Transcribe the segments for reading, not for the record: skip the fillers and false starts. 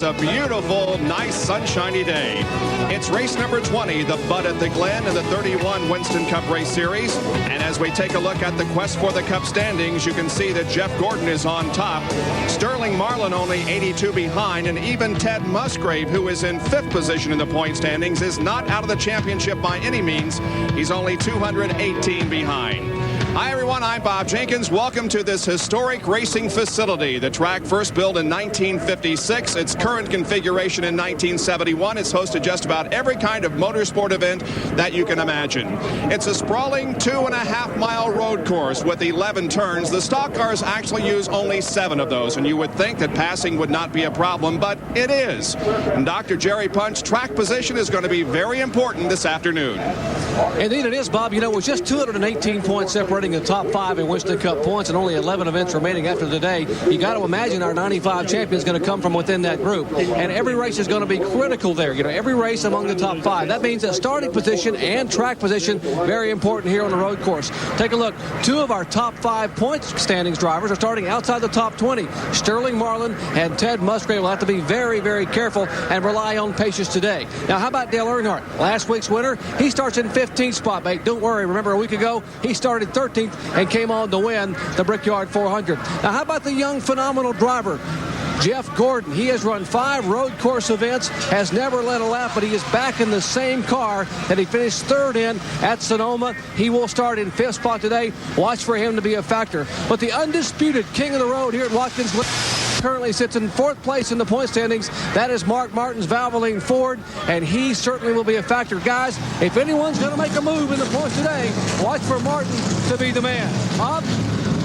A beautiful, nice, sunshiny day. It's race number 20, the Bud at the Glen in the 31 Winston Cup Race Series. And as we take a look at the quest for the Cup standings, you can see that Jeff Gordon is on top. Sterling Marlin only 82 behind, and even Ted Musgrave, who is in 5th position in the point standings, is not out of the championship by any means. He's only 218 behind. Hi, everyone. I'm Bob Jenkins. Welcome to this historic racing facility. The track first built in 1956. Its current configuration in 1971. It's hosted just about every kind of motorsport event that you can imagine. It's a sprawling 2.5-mile road course with 11 turns. The stock cars actually use only 7 of those, and you would think that passing would not be a problem, but it is. And Dr. Jerry Punch's track position is going to be very important this afternoon. Indeed it is, Bob. You know, it was just 218 points separating the top 5 in Winston Cup points and only 11 events remaining after today. You got to imagine our 95 champion is going to come from within that group. And every race is going to be critical there. You know, every race among the top 5. That means that starting position and track position, very important here on the road course. Take a look. 2 of our top 5 points standings drivers are starting outside the top 20. Sterling Marlin and Ted Musgrave will have to be very, very careful and rely on patience today. Now, how about Dale Earnhardt? Last week's winner, he starts in 15th spot, mate. Don't worry. Remember, a week ago, he started 13th and came on to win the Brickyard 400. Now, how about the young, phenomenal driver, Jeff Gordon? He has run 5 road course events, has never led a lap, but he is back in the same car that he finished 3rd in at Sonoma. He will start in 5th spot today. Watch for him to be a factor. But the undisputed king of the road here at Watkins currently sits in 4th place in the point standings. That is Mark Martin's Valvoline Ford, and he certainly will be a factor. Guys, if anyone's going to make a move in the points today, watch for Martin to be the man. Bob?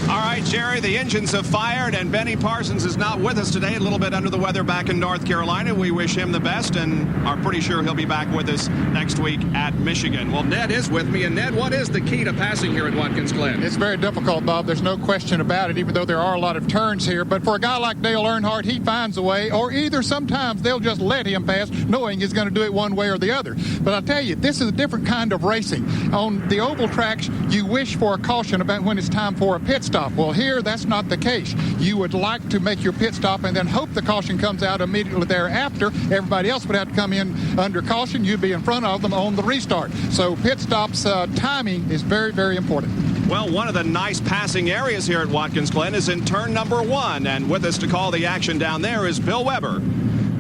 All right, Jerry, the engines have fired, and Benny Parsons is not with us today. A little bit under the weather back in North Carolina. We wish him the best and are pretty sure he'll be back with us next week at Michigan. Well, Ned is with me. And, Ned, what is the key to passing here at Watkins Glen? It's very difficult, Bob. There's no question about it, even though there are a lot of turns here. But for a guy like Dale Earnhardt, he finds a way, or either sometimes they'll just let him pass, knowing he's going to do it one way or the other. But I tell you, this is a different kind of racing. On the oval tracks, you wish for a caution about when it's time for a pit stop. Well, here, that's not the case. You would like to make your pit stop and then hope the caution comes out immediately thereafter. Everybody else would have to come in under caution. You'd be in front of them on the restart. So pit stops timing is very, very important. Well, one of the nice passing areas here at Watkins Glen is in turn number 1. And with us to call the action down there is Bill Weber.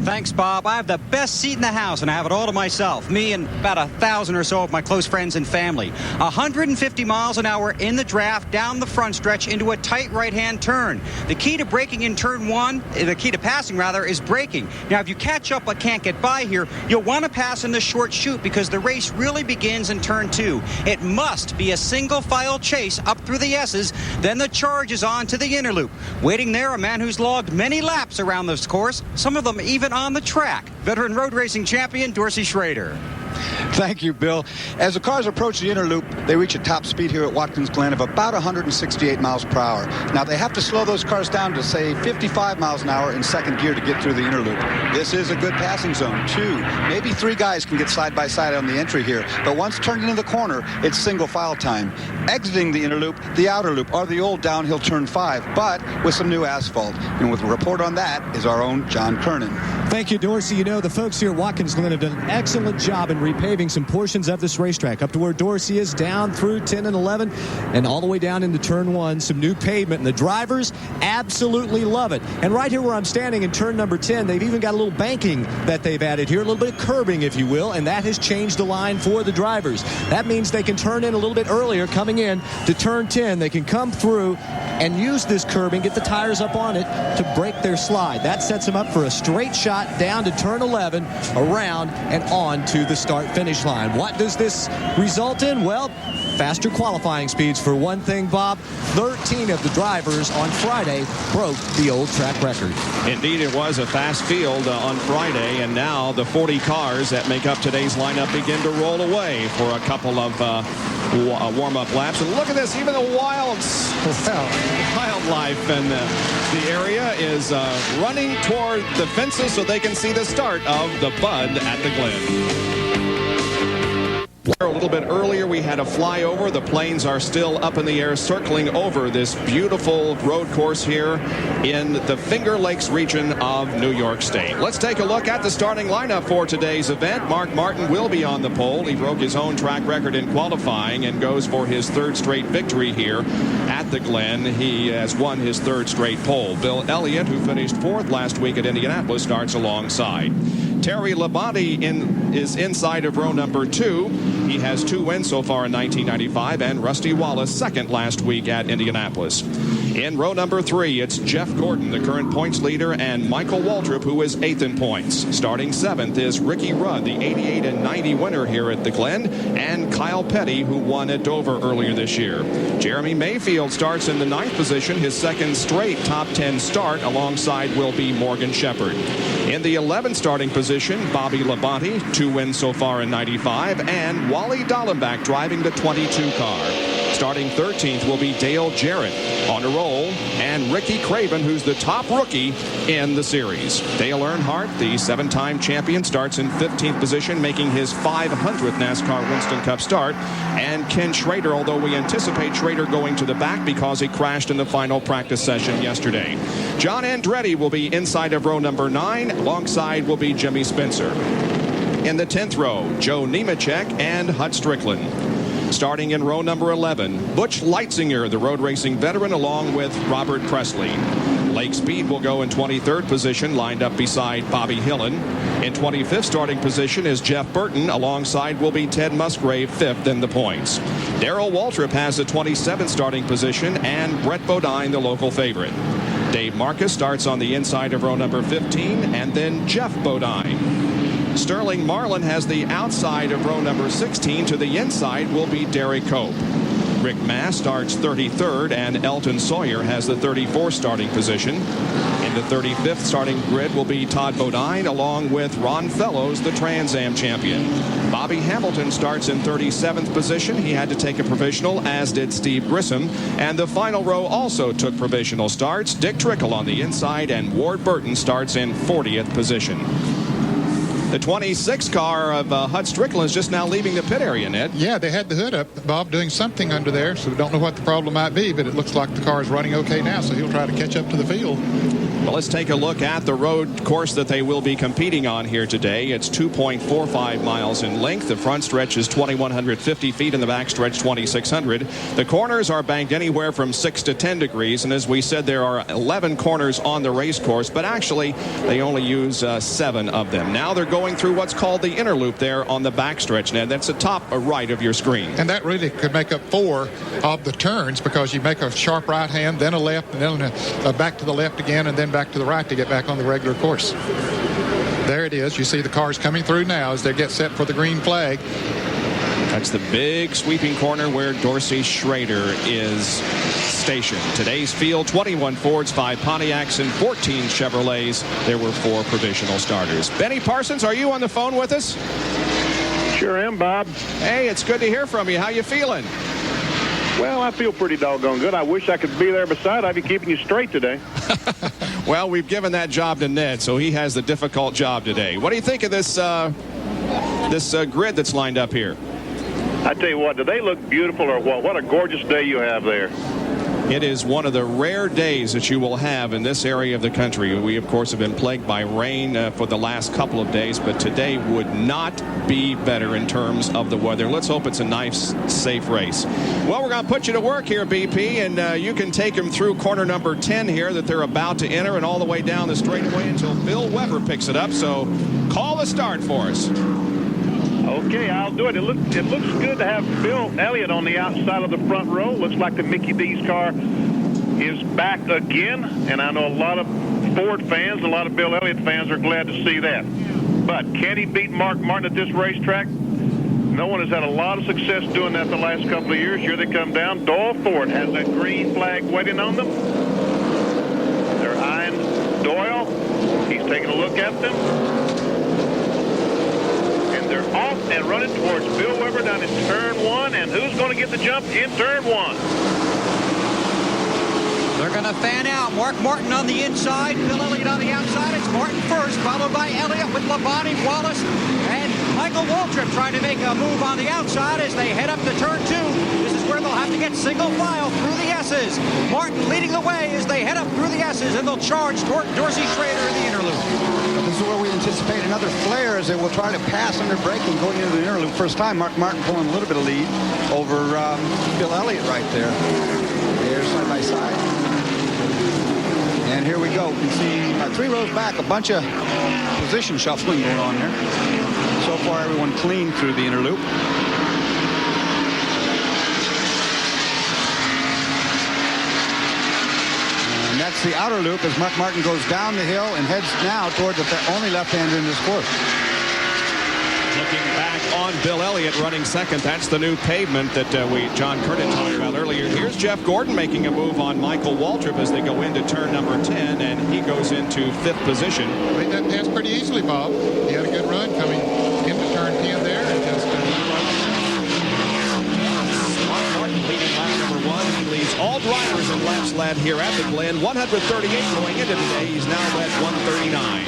Thanks, Bob. I have the best seat in the house, and I have it all to myself. Me and about 1,000 or so of my close friends and family. 150 miles an hour in the draft down the front stretch into a tight right-hand turn. The key to braking in turn 1, the key to passing, rather, is braking. Now, if you catch up but can't get by here, you'll want to pass in the short chute because the race really begins in turn 2. It must be a single-file chase up through the S's. Then the charge is on to the inner loop. Waiting there, a man who's logged many laps around this course, some of them even on the track. Veteran road racing champion Dorsey Schrader. Thank you, Bill. As the cars approach the inner loop, they reach a top speed here at Watkins Glen of about 168 miles per hour. Now, they have to slow those cars down to, say, 55 miles an hour in second gear to get through the inner loop. This is a good passing zone. 2, maybe 3 guys can get side by side on the entry here. But once turned into the corner, it's single file time. Exiting the inner loop, the outer loop, or the old downhill turn 5, but with some new asphalt. And with a report on that is our own John Kernan. Thank you, Dorsey. You know, the folks here at Watkins Glen have done an excellent job in repaving some portions of this racetrack. Up to where Dorsey is, down through 10 and 11, and all the way down into turn 1. Some new pavement, and the drivers absolutely love it. And right here where I'm standing in turn number 10, they've even got a little banking that they've added here, a little bit of curbing, if you will, and that has changed the line for the drivers. That means they can turn in a little bit earlier coming in to turn 10. They can come through and use this curbing, get the tires up on it to break their slide. That sets them up for a straight shot down to turn 11, around and on to the start-finish line. What does this result in? Well, faster qualifying speeds for one thing, Bob. 13 of the drivers on Friday broke the old track record. Indeed, it was a fast field on Friday, and now the 40 cars that make up today's lineup begin to roll away for a couple of warm-up laps. And look at this, even the wildlife and the area is running toward the fences so they can see the start of the Bud at the Glen. A little bit earlier, we had a flyover. The planes are still up in the air, circling over this beautiful road course here in the Finger Lakes region of New York State. Let's take a look at the starting lineup for today's event. Mark Martin will be on the pole. He broke his own track record in qualifying and goes for his third straight victory here at the Glen. He has won his third straight pole. Bill Elliott, who finished fourth last week at Indianapolis, starts alongside. Terry Labonte is inside of row number 2. He has 2 wins so far in 1995, and Rusty Wallace second last week at Indianapolis. In row number 3, it's Jeff Gordon, the current points leader, and Michael Waltrip, who is 8th in points. Starting 7th is Ricky Rudd, the 88 and 90 winner here at the Glen, and Kyle Petty, who won at Dover earlier this year. Jeremy Mayfield starts in the 9th position, his second straight top 10 start, alongside will be Morgan Shepherd. In the 11th starting position, Bobby Labonte, 2 wins so far in 95, and Wally Dallenbach driving the 22 car. Starting 13th will be Dale Jarrett on a roll, and Ricky Craven, who's the top rookie in the series. Dale Earnhardt, the 7-time champion, starts in 15th position, making his 500th NASCAR Winston Cup start. And Ken Schrader, although we anticipate Schrader going to the back because he crashed in the final practice session yesterday. John Andretti will be inside of row number 9. Alongside will be Jimmy Spencer. In the 10th row, Joe Nemechek and Hut Strickland. Starting in row number 11, Butch Leitzinger, the road racing veteran, along with Robert Presley. Lake Speed will go in 23rd position, lined up beside Bobby Hillen. In 25th starting position is Jeff Burton. Alongside will be Ted Musgrave, 5th in the points. Darrell Waltrip has the 27th starting position, and Brett Bodine, the local favorite. Dave Marcus starts on the inside of row number 15, and then Jeff Bodine. Sterling Marlin has the outside of row number 16. To the inside will be Derek Cope. Rick Mass starts 33rd, and Elton Sawyer has the 34th starting position. In the 35th starting grid will be Todd Bodine, along with Ron Fellows, the Trans Am champion. Bobby Hamilton starts in 37th position. He had to take a provisional, as did Steve Grissom. And the final row also took provisional starts. Dick Trickle on the inside, and Ward Burton starts in 40th position. The 26 car of Hut Strickland is just now leaving the pit area, Ned. Yeah, they had the hood up, Bob, doing something under there, so we don't know what the problem might be, but it looks like the car is running okay now, so he'll try to catch up to the field. Well, let's take a look at the road course that they will be competing on here today. It's 2.45 miles in length. The front stretch is 2,150 feet and the back stretch 2,600. The corners are banked anywhere from 6 to 10 degrees. And as we said, there are 11 corners on the race course, but actually they only use 7 of them. Now they're going through what's called the inner loop there on the back stretch, Ned. That's the top right of your screen. And that really could make up 4 of the turns, because you make a sharp right hand, then a left, and then back to the left again, and then back to the right to get back on the regular course. There it is. You see the cars coming through now as they get set for the green flag. That's the big sweeping corner where Dorsey Schrader is stationed. Today's field, 21 Fords, 5 Pontiacs, and 14 Chevrolets. There were 4 provisional starters. Benny Parsons, are you on the phone with us? Sure am, Bob. Hey, it's good to hear from you. How you feeling? Well, I feel pretty doggone good. I wish I could be there beside. I'd be keeping you straight today. Well, we've given that job to Ned, so he has the difficult job today. What do you think of this grid that's lined up here? I tell you what, do they look beautiful or what? What a gorgeous day you have there. It is one of the rare days that you will have in this area of the country. We, of course, have been plagued by rain for the last couple of days, but today would not be better in terms of the weather. Let's hope it's a nice, safe race. Well, we're going to put you to work here, BP, and you can take them through corner number 10 here that they're about to enter, and all the way down the straightaway until Bill Weber picks it up. So call the start for us. Okay, I'll do it. It looks good to have Bill Elliott on the outside of the front row. Looks like the Mickey D's car is back again, and I know a lot of Ford fans, a lot of Bill Elliott fans are glad to see that. But can he beat Mark Martin at this racetrack? No one has had a lot of success doing that the last couple of years. Here they come down. Doyle Ford has that green flag waiting on them. They're eyeing Doyle. He's taking a look at them. They're off and running towards Bill Weber down in turn 1. And who's going to get the jump in turn 1? They're They're going to fan out. Mark Martin on the inside, Bill Elliott on the outside. It's Martin first, followed by Elliott with Labonte, Wallace, and Michael Waltrip trying to make a move on the outside as they head up to turn 2. This is where they'll have to get single file through the S's. Martin leading the way as they head up through the S's, and they'll charge toward Dorsey Schrader in the interlude. Well, this is where we anticipate another flare as they will try to pass under braking going into the interlude. First time, Mark Martin pulling a little bit of lead over Bill Elliott right there. They're side by side. And here we go. You can see 3 rows back, a bunch of position shuffling going on there. So far, everyone clean through the interloop. And that's the outer loop as Mark Martin goes down the hill and heads now toward the only left-hander in this course. Looking back on Bill Elliott running second. That's the new pavement that John Curtin talked about earlier. Here's Jeff Gordon making a move on Michael Waltrip as they go into turn number 10, and he goes into 5th position. Made that pass pretty easily, Bob. He had a good run coming into turn 10 there. And just Mark Martin leading lap number 1. He leads all drivers in laps led here at the Glen. 138 going into today. He's now led 139.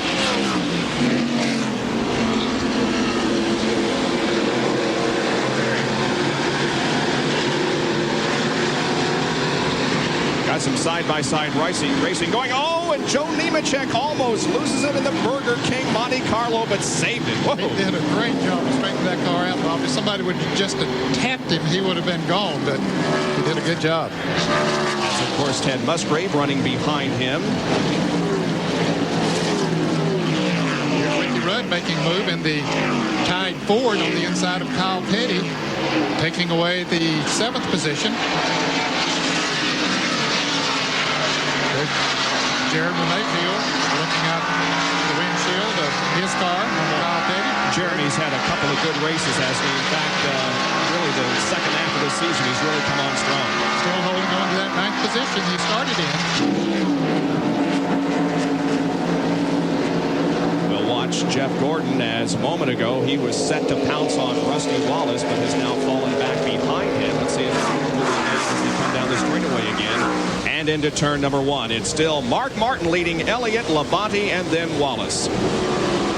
Got some side-by-side racing going. Oh, and Joe Nemechek almost loses it in the Burger King Monte Carlo, but saved it. Whoa. he did a great job of straightening that car out, Bob. If somebody would just have tapped him, he would have been gone, but he did a good job. That's, of course, Ted Musgrave running behind him. Here's Ricky Rudd making a move in the tied Ford on the inside of Kyle Petty, taking away the 7th position. Jeremy Mayfield looking out the windshield of his car on Kyle Petty. Jeremy's had a couple of good races, has he? In fact, really the second half of the season, he's really come on strong. Still holding on to that 9th position he started in. We'll watch Jeff Gordon as a moment ago he was set to pounce on Rusty Wallace, but has now fallen back behind him. Let's see if he come down the straightaway again. And into turn number 1. It's still Mark Martin leading Elliott, Labonte, and then Wallace.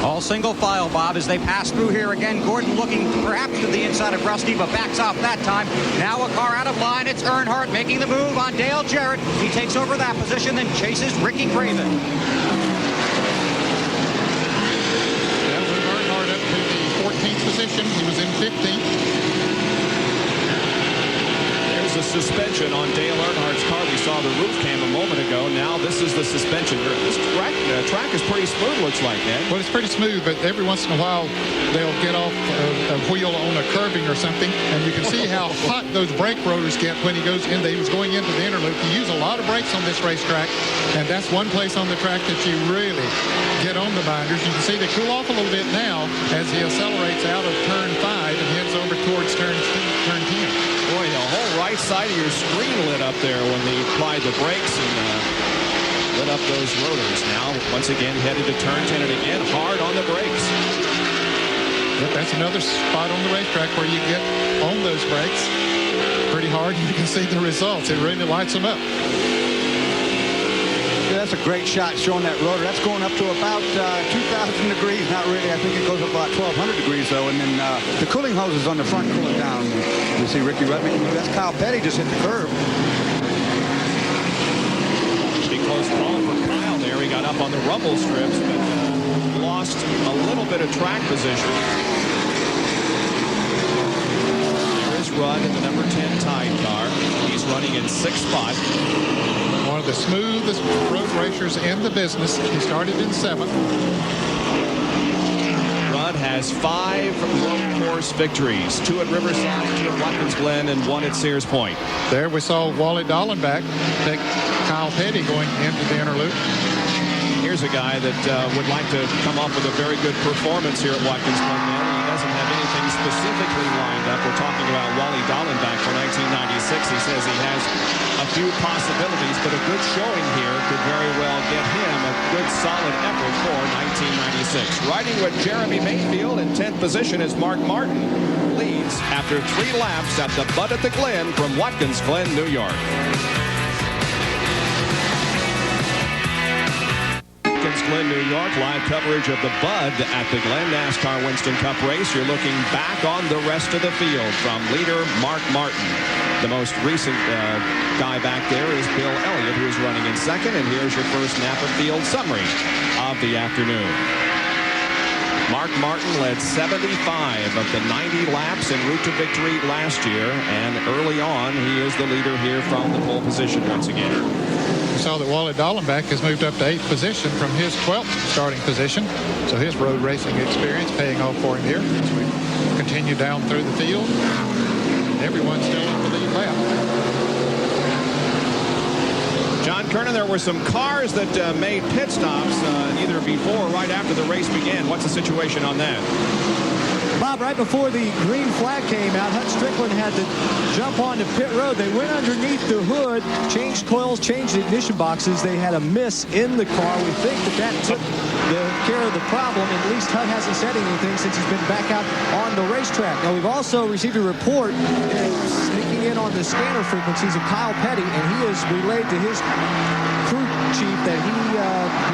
All single file, Bob, as they pass through here again. Gordon looking perhaps to the inside of Rusty, but backs off that time. Now a car out of line. It's Earnhardt making the move on Dale Jarrett. He takes over that position, then chases Ricky Craven. That was Earnhardt up to the 14th position. He was in 15th. A suspension on Dale Earnhardt's car. We saw the roof cam a moment ago. Now this is the suspension. This track is pretty smooth, looks like, Ned. Well, it's pretty smooth, but every once in a while they'll get off a wheel on a curbing or something, and you can see how hot those brake rotors get when he was going into the interloop. You use a lot of brakes on this racetrack, and that's one place on the track that you really get on the binders. You can see they cool off a little bit now as he accelerates out of turn 5 and heads over towards turn 10. Boy, the whole right side of your screen lit up there when they applied the brakes and lit up those rotors. Now, once again, headed to turn 10 and again, hard on the brakes. Yep, that's another spot on the racetrack where you get on those brakes pretty hard. You can see the results. It really lights them up. Yeah, that's a great shot showing that rotor. That's going up to about 2,000 degrees. Not really. I think it goes up about 1,200 degrees, though. And then the cooling hoses on the front cooling down. You see Ricky Rudd. That's Kyle Petty just hit the curb. Pretty close call for Kyle there. He got up on the rumble strips, but lost a little bit of track position. There is Rudd in the number 10 Tide car. He's running in 6th spot. One of the smoothest road racers in the business. He started in 7th. Rudd has 5 road course victories. 2 at Riverside, 2 at Watkins Glen, and 1 at Sears Point. There we saw Wally Dallenbach take Kyle Petty going into the interloop. Here's a guy that would like to come up with a very good performance here at Watkins Glen. He doesn't have anything specifically lined up. We're talking about Wally Dallenbach for 1996. He says he has a few possibilities, but a good showing here could very well get him a good solid effort for 1996. Riding with Jeremy Mayfield in 10th position is Mark Martin. Leads after 3 laps at the Bud at the Glen from Watkins Glen, New York. Glen, New York. Live coverage of the Bud at the Glen NASCAR Winston Cup race. You're looking back on the rest of the field from leader Mark Martin. The most recent guy back there is Bill Elliott, who is running in second. And here's your first Napa Field summary of the afternoon. Mark Martin led 75 of the 90 laps en route to victory last year. And early on, he is the leader here from the pole position once again. We saw that Wally Dallenbach has moved up to 8th position from his 12th starting position. So his road racing experience paying off for him here as we continue down through the field. Everyone's still in the lead lap. John Kernan, there were some cars that made pit stops either before or right after the race began. What's the situation on that? Bob, right before the green flag came out, Hut Strickland had to jump onto pit road. They went underneath the hood, changed coils, changed the ignition boxes. They had a miss in the car. We think that took care of the problem. At least Hut hasn't said anything since he's been back out on the racetrack. Now, we've also received a report sneaking in on the scanner frequencies of Kyle Petty, and he has relayed to his crew chief that he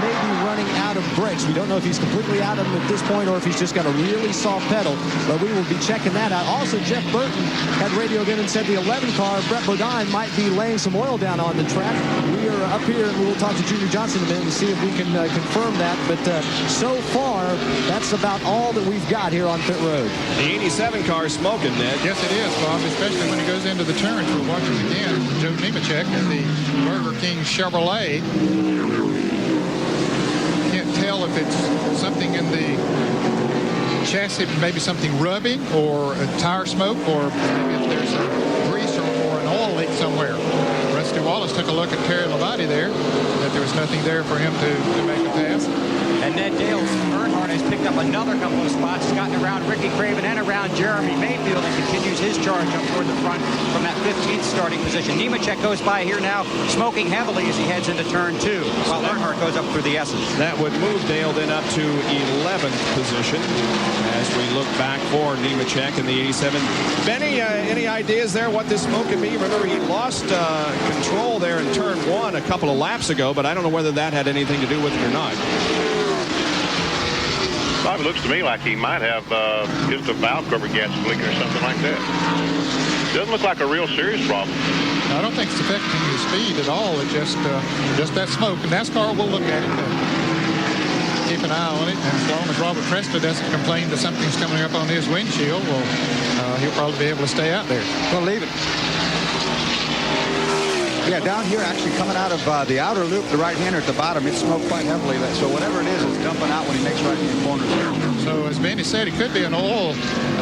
may be running out of brakes. We don't know if he's completely out of them at this point or if he's just got a really soft pedal, but we will be checking that out. Also, Jeff Burton had radioed in and said the 11 car, Brett Bodine, might be laying some oil down on the track. We are up here and we'll talk to Junior Johnson in a minute to see if we can confirm that, but so far, that's about all that we've got here on pit road. The 87 car is smoking, Ned. Yes, it is, Bob, especially when he goes into the turns. We're watching again Joe Nemechek in the Burger King Chevrolet. Can't tell if it's something in the chassis, maybe something rubbing or a tire smoke, or maybe if there's a grease or an oil leak somewhere. Rusty Wallace took a look at Terry Labonte there, that there was nothing there for him to make a pass. And Ned Dale Earnhardt has picked up another couple of spots. He's gotten around Ricky Craven and around Jeremy Mayfield and continues his charge up toward the front from that 15th starting position. Nemechek goes by here now, smoking heavily as he heads into turn 2, while Earnhardt goes up through the S's. That would move Dale then up to 11th position as we look back for Nemechek in the 87. Benny, any ideas there what this smoke could be? Remember, he lost control there in turn 1 a couple of laps ago, but I don't know whether that had anything to do with it or not. Bob, it looks to me like he might have just a valve cover gas leaking or something like that. Doesn't look like a real serious problem. I don't think it's affecting his speed at all. It's just that smoke. And NASCAR will look at it and keep an eye on it. And as long as Robert Presta doesn't complain that something's coming up on his windshield, well, he'll probably be able to stay out there. Well, leave it. Yeah, down here, actually coming out of the outer loop, the right-hander at the bottom, it's smoked quite heavily. So whatever it is, it's dumping out when he makes right-hand corners there. So as Benny said, it could be an oil,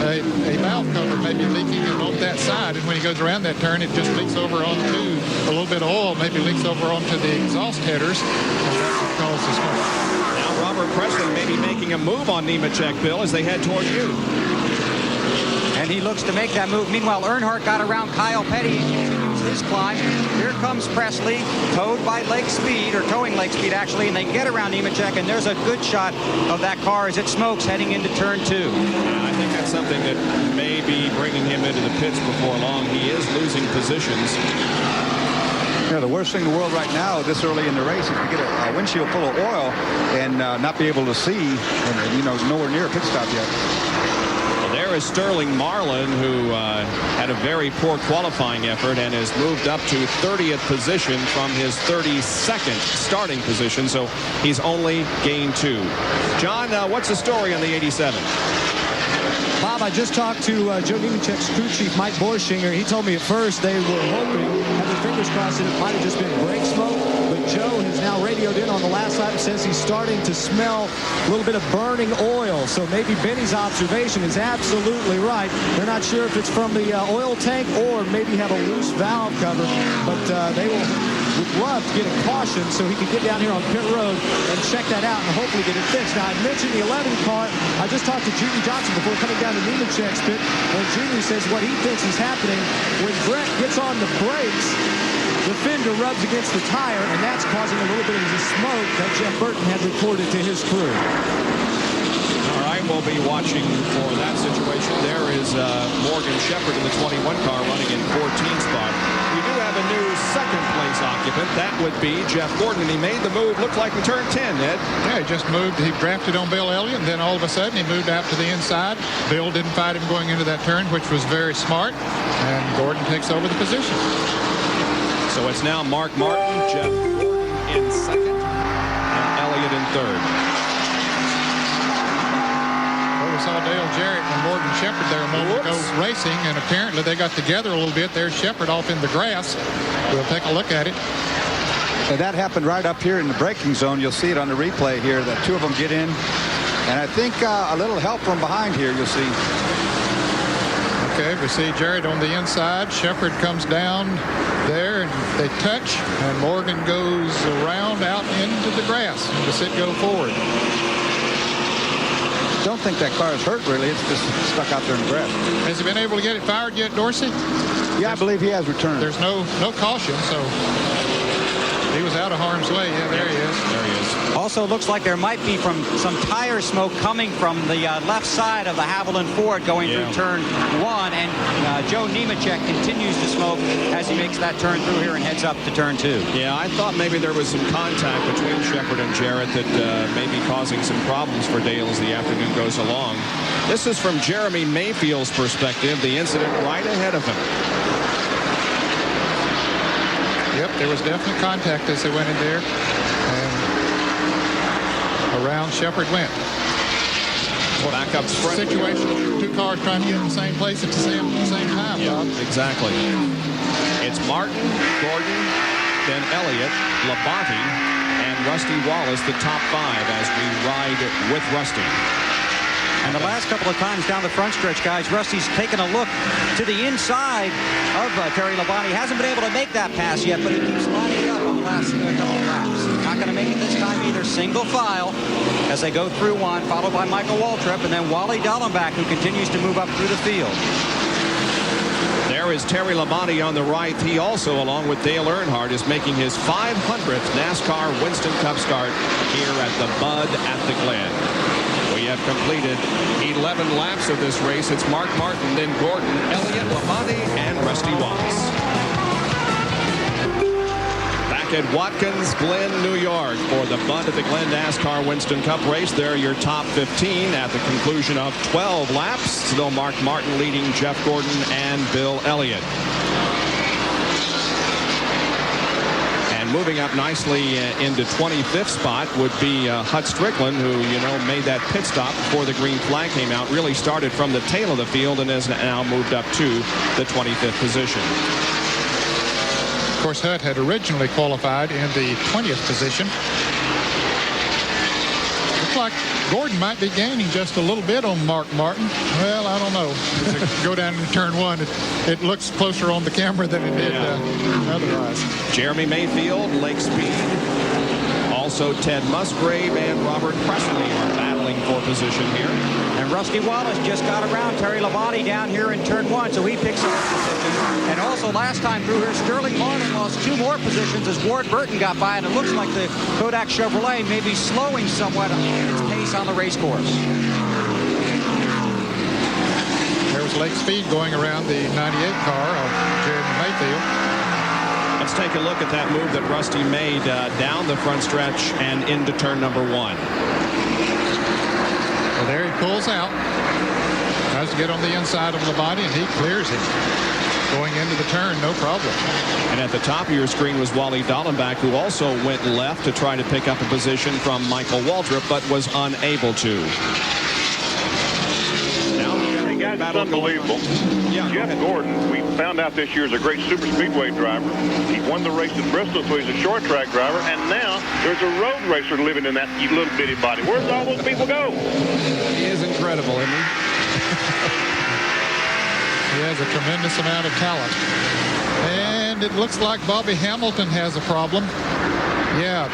a valve cover maybe leaking on that side. And when he goes around that turn, it just leaks over onto a little bit of oil, maybe leaks over onto the exhaust headers. And that's what causes the smoke. Now Robert Preston may be making a move on Nemechek, Bill, as they head toward you. And he looks to make that move. Meanwhile, Earnhardt got around Kyle Petty and continues his climb. Here comes Presley, towed by leg speed, or towing leg speed actually, and they get around Nemechek, and there's a good shot of that car as it smokes heading into turn 2. And I think that's something that may be bringing him into the pits before long. He is losing positions. You know, the worst thing in the world right now, this early in the race, is to get a windshield full of oil and not be able to see, and nowhere near a pit stop yet. There is Sterling Marlin, who had a very poor qualifying effort and has moved up to 30th position from his 32nd starting position, so he's only gained 2. John, what's the story on the 87? Bob, I just talked to Joe Nemechek's crew chief, Mike Borschinger. He told me at first they were hoping, had their fingers crossed, that it might have just been brake smoke. But Joe has now radioed in on the last lap and says he's starting to smell a little bit of burning oil. So maybe Benny's observation is absolutely right. They're not sure if it's from the oil tank or maybe have a loose valve cover. But they would love to get a caution so he can get down here on pit road and check that out and hopefully get it fixed. Now, I mentioned the 11 car. I just talked to Junior Johnson before coming down to Nemechek's pit, and Junior says what he thinks is happening when Brett gets on the brakes, the fender rubs against the tire, and that's causing a little bit of the smoke that Jeff Burton had reported to his crew. All right, we'll be watching for that situation. There is Morgan Shepherd in the 21 car running in 14th spot. We do have a new second place occupant. That would be Jeff Gordon, and he made the move, looked like in turn 10, Ed. Yeah, he just moved. He drafted on Bill Elliott, and then all of a sudden he moved out to the inside. Bill didn't fight him going into that turn, which was very smart, and Gordon takes over the position. So it's now Mark Martin, Jeff Gordon in second, and Elliott in third. We saw Dale Jarrett and Morgan Shepherd there a moment ago racing, and apparently they got together a little bit. There's Shepherd off in the grass. We'll take a look at it. And that happened right up here in the braking zone. You'll see it on the replay here that two of them get in. And I think a little help from behind here, you'll see. Okay, we see Jarrett on the inside. Shepherd comes down there, and they touch, and Morgan goes around out into the grass to sit go forward. Don't think that car is hurt, really. It's just stuck out there in the grass. Has he been able to get it fired yet, Dorsey? Yeah, I believe he has returned. There's no caution, so he was out of harm's way. Yeah, there he is. There he is. Also looks like there might be some tire smoke coming from the left side of the Haviland Ford going through turn 1, and Joe Nemechek continues to smoke as he makes that turn through here and heads up to turn 2. Yeah, I thought maybe there was some contact between Shepherd and Jarrett that may be causing some problems for Dale as the afternoon goes along. This is from Jeremy Mayfield's perspective, the incident right ahead of him. Yep, there was definite contact as they went in there, and around Shepherd went. Back up front. Situation, two cars trying to get in the same place at the same time, Bob. Exactly. It's Martin, Gordon, then Elliott, Labonte, and Rusty Wallace, the top 5 as we ride with Rusty. And the last couple of times down the front stretch, guys, Rusty's taken a look to the inside of Terry Labonte. He hasn't been able to make that pass yet, but he keeps lining up on the last couple of laps. Not going to make it this time either. Single file as they go through one, followed by Michael Waltrip, and then Wally Dallenbach, who continues to move up through the field. There is Terry Labonte on the right. He also, along with Dale Earnhardt, is making his 500th NASCAR Winston Cup start here at the Bud at the Glen. We have completed 11 laps of this race. It's Mark Martin, then Gordon, Elliott, Labonte, and Rusty Wallace. Back at Watkins, Glen, New York for the Bud at the Glen NASCAR Winston Cup race. There are your top 15 at the conclusion of 12 laps. Still Mark Martin leading Jeff Gordon and Bill Elliott. Moving up nicely into 25th spot would be Hut Strickland, who, made that pit stop before the green flag came out. Really started from the tail of the field and has now moved up to the 25th position. Of course, Hut had originally qualified in the 20th position. Looks like Gordon might be gaining just a little bit on Mark Martin. Well, I don't know. As they go down into turn 1, it looks closer on the camera than it did otherwise. Jeremy Mayfield, Lake Speed. Also Ted Musgrave and Robert Presley are battling for position here. And Rusty Wallace just got around Terry Labonte down here in turn 1, so he picks up position. And also last time through here, Sterling Martin lost 2 more positions as Ward Burton got by, and it looks like the Kodak Chevrolet may be slowing somewhat its pace on the race course. There's Lake Speed going around the 98 car of Jeremy Mayfield. Let's take a look at that move that Rusty made down the front stretch and into turn number 1. Well, there he pulls out. Tries to get on the inside of Labonte, and he clears it. Going into the turn, no problem. And at the top of your screen was Wally Dallenbach, who also went left to try to pick up a position from Michael Waltrip, but was unable to. Guys, it's unbelievable. Yeah, Jeff Gordon, we found out this year is a great super speedway driver. He won the race in Bristol, so he's a short track driver. And now there's a road racer living in that little bitty body. Where does all those people go? He is incredible, isn't he? He has a tremendous amount of talent. And it looks like Bobby Hamilton has a problem. Yeah,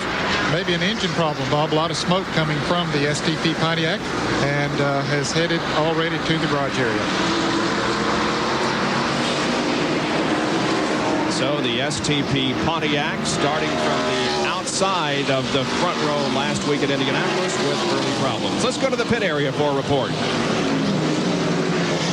maybe an engine problem, Bob. A lot of smoke coming from the STP Pontiac, and has headed already to the garage area. So the STP Pontiac starting from the outside of the front row last week at Indianapolis with early problems. Let's go to the pit area for a report.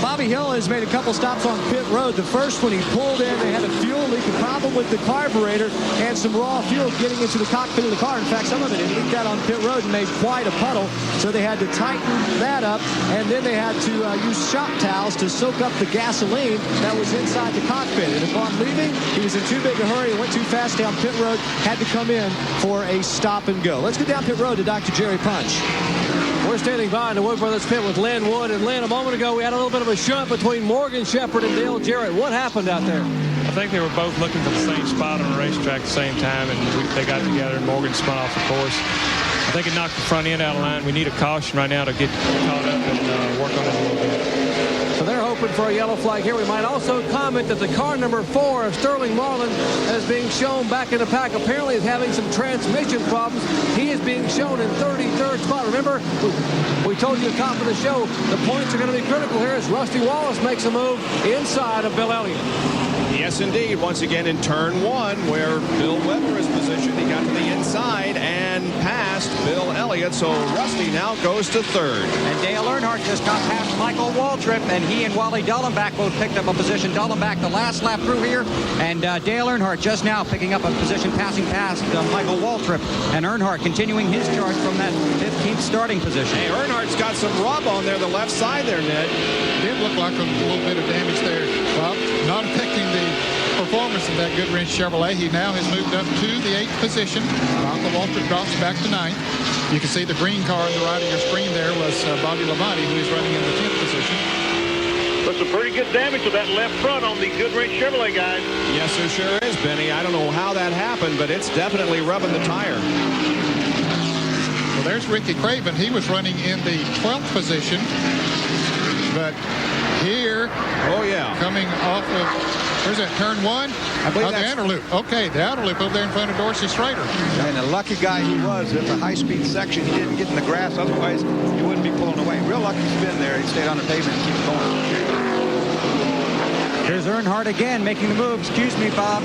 Bobby Hill has made a couple stops on pit road. The first when he pulled in, they had a fuel leak, a problem with the carburetor, and some raw fuel getting into the cockpit of the car. In fact, some of it leaked out on pit road and made quite a puddle, so they had to tighten that up, and then they had to use shop towels to soak up the gasoline that was inside the cockpit. And upon leaving, he was in too big a hurry and went too fast down pit road, had to come in for a stop and go. Let's go down pit road to Dr. Jerry Punch. We're standing by in the Wood Brothers pit with Len Wood. And Len, a moment ago, we had a little bit of a shunt between Morgan Shepherd and Dale Jarrett. What happened out there? I think they were both looking for the same spot on the racetrack at the same time, and they got together, and Morgan spun off the course. I think it knocked the front end out of line. We need a caution right now to get caught up and work on it a little bit. So they're hoping for a yellow flag here. We might also comment that the car number 4 of Sterling Marlin is being shown back in the pack. Apparently is having some transmission problems. He is being shown in 33rd spot. Remember, we told you at the top of the show, the points are going to be critical here as Rusty Wallace makes a move inside of Bill Elliott. Yes, indeed. Once again in turn 1, where Bill Weber is positioned. He got to the inside and passed Bill Elliott, so Rusty now goes to 3rd. And Dale Earnhardt just got past Michael Waltrip, and he and Wally Dallenbach both picked up a position. Dallenbach the last lap through here, and Dale Earnhardt just now picking up a position, passing past Michael Waltrip, and Earnhardt continuing his charge from that 15th starting position. Hey, Earnhardt's got some rub on there, the left side there, Ned. Did look like a little bit of damage there, Bob. Not affecting the performance of that Goodwrench Chevrolet. He now has moved up to the 8th position. Michael Waltrip drops back to 9th. You can see the green car on the right of your screen there was Bobby Labonte, who is running in the 10th position. But some pretty good damage to that left front on the Goodwrench Chevrolet, guys. Yes, there sure is, Benny. I don't know how that happened, but it's definitely rubbing the tire. Well, there's Ricky Craven. He was running in the 12th position. But here, coming off of, where's that, turn 1? I believe the outer loop. Okay, the outer loop over there in front of Dorsey Schrader. And a lucky guy he was. It's a high-speed section. He didn't get in the grass. Otherwise, he wouldn't be pulling away. Real lucky spin there. He stayed on the pavement and keeps going. Here's Earnhardt again making the move. Excuse me, Bob.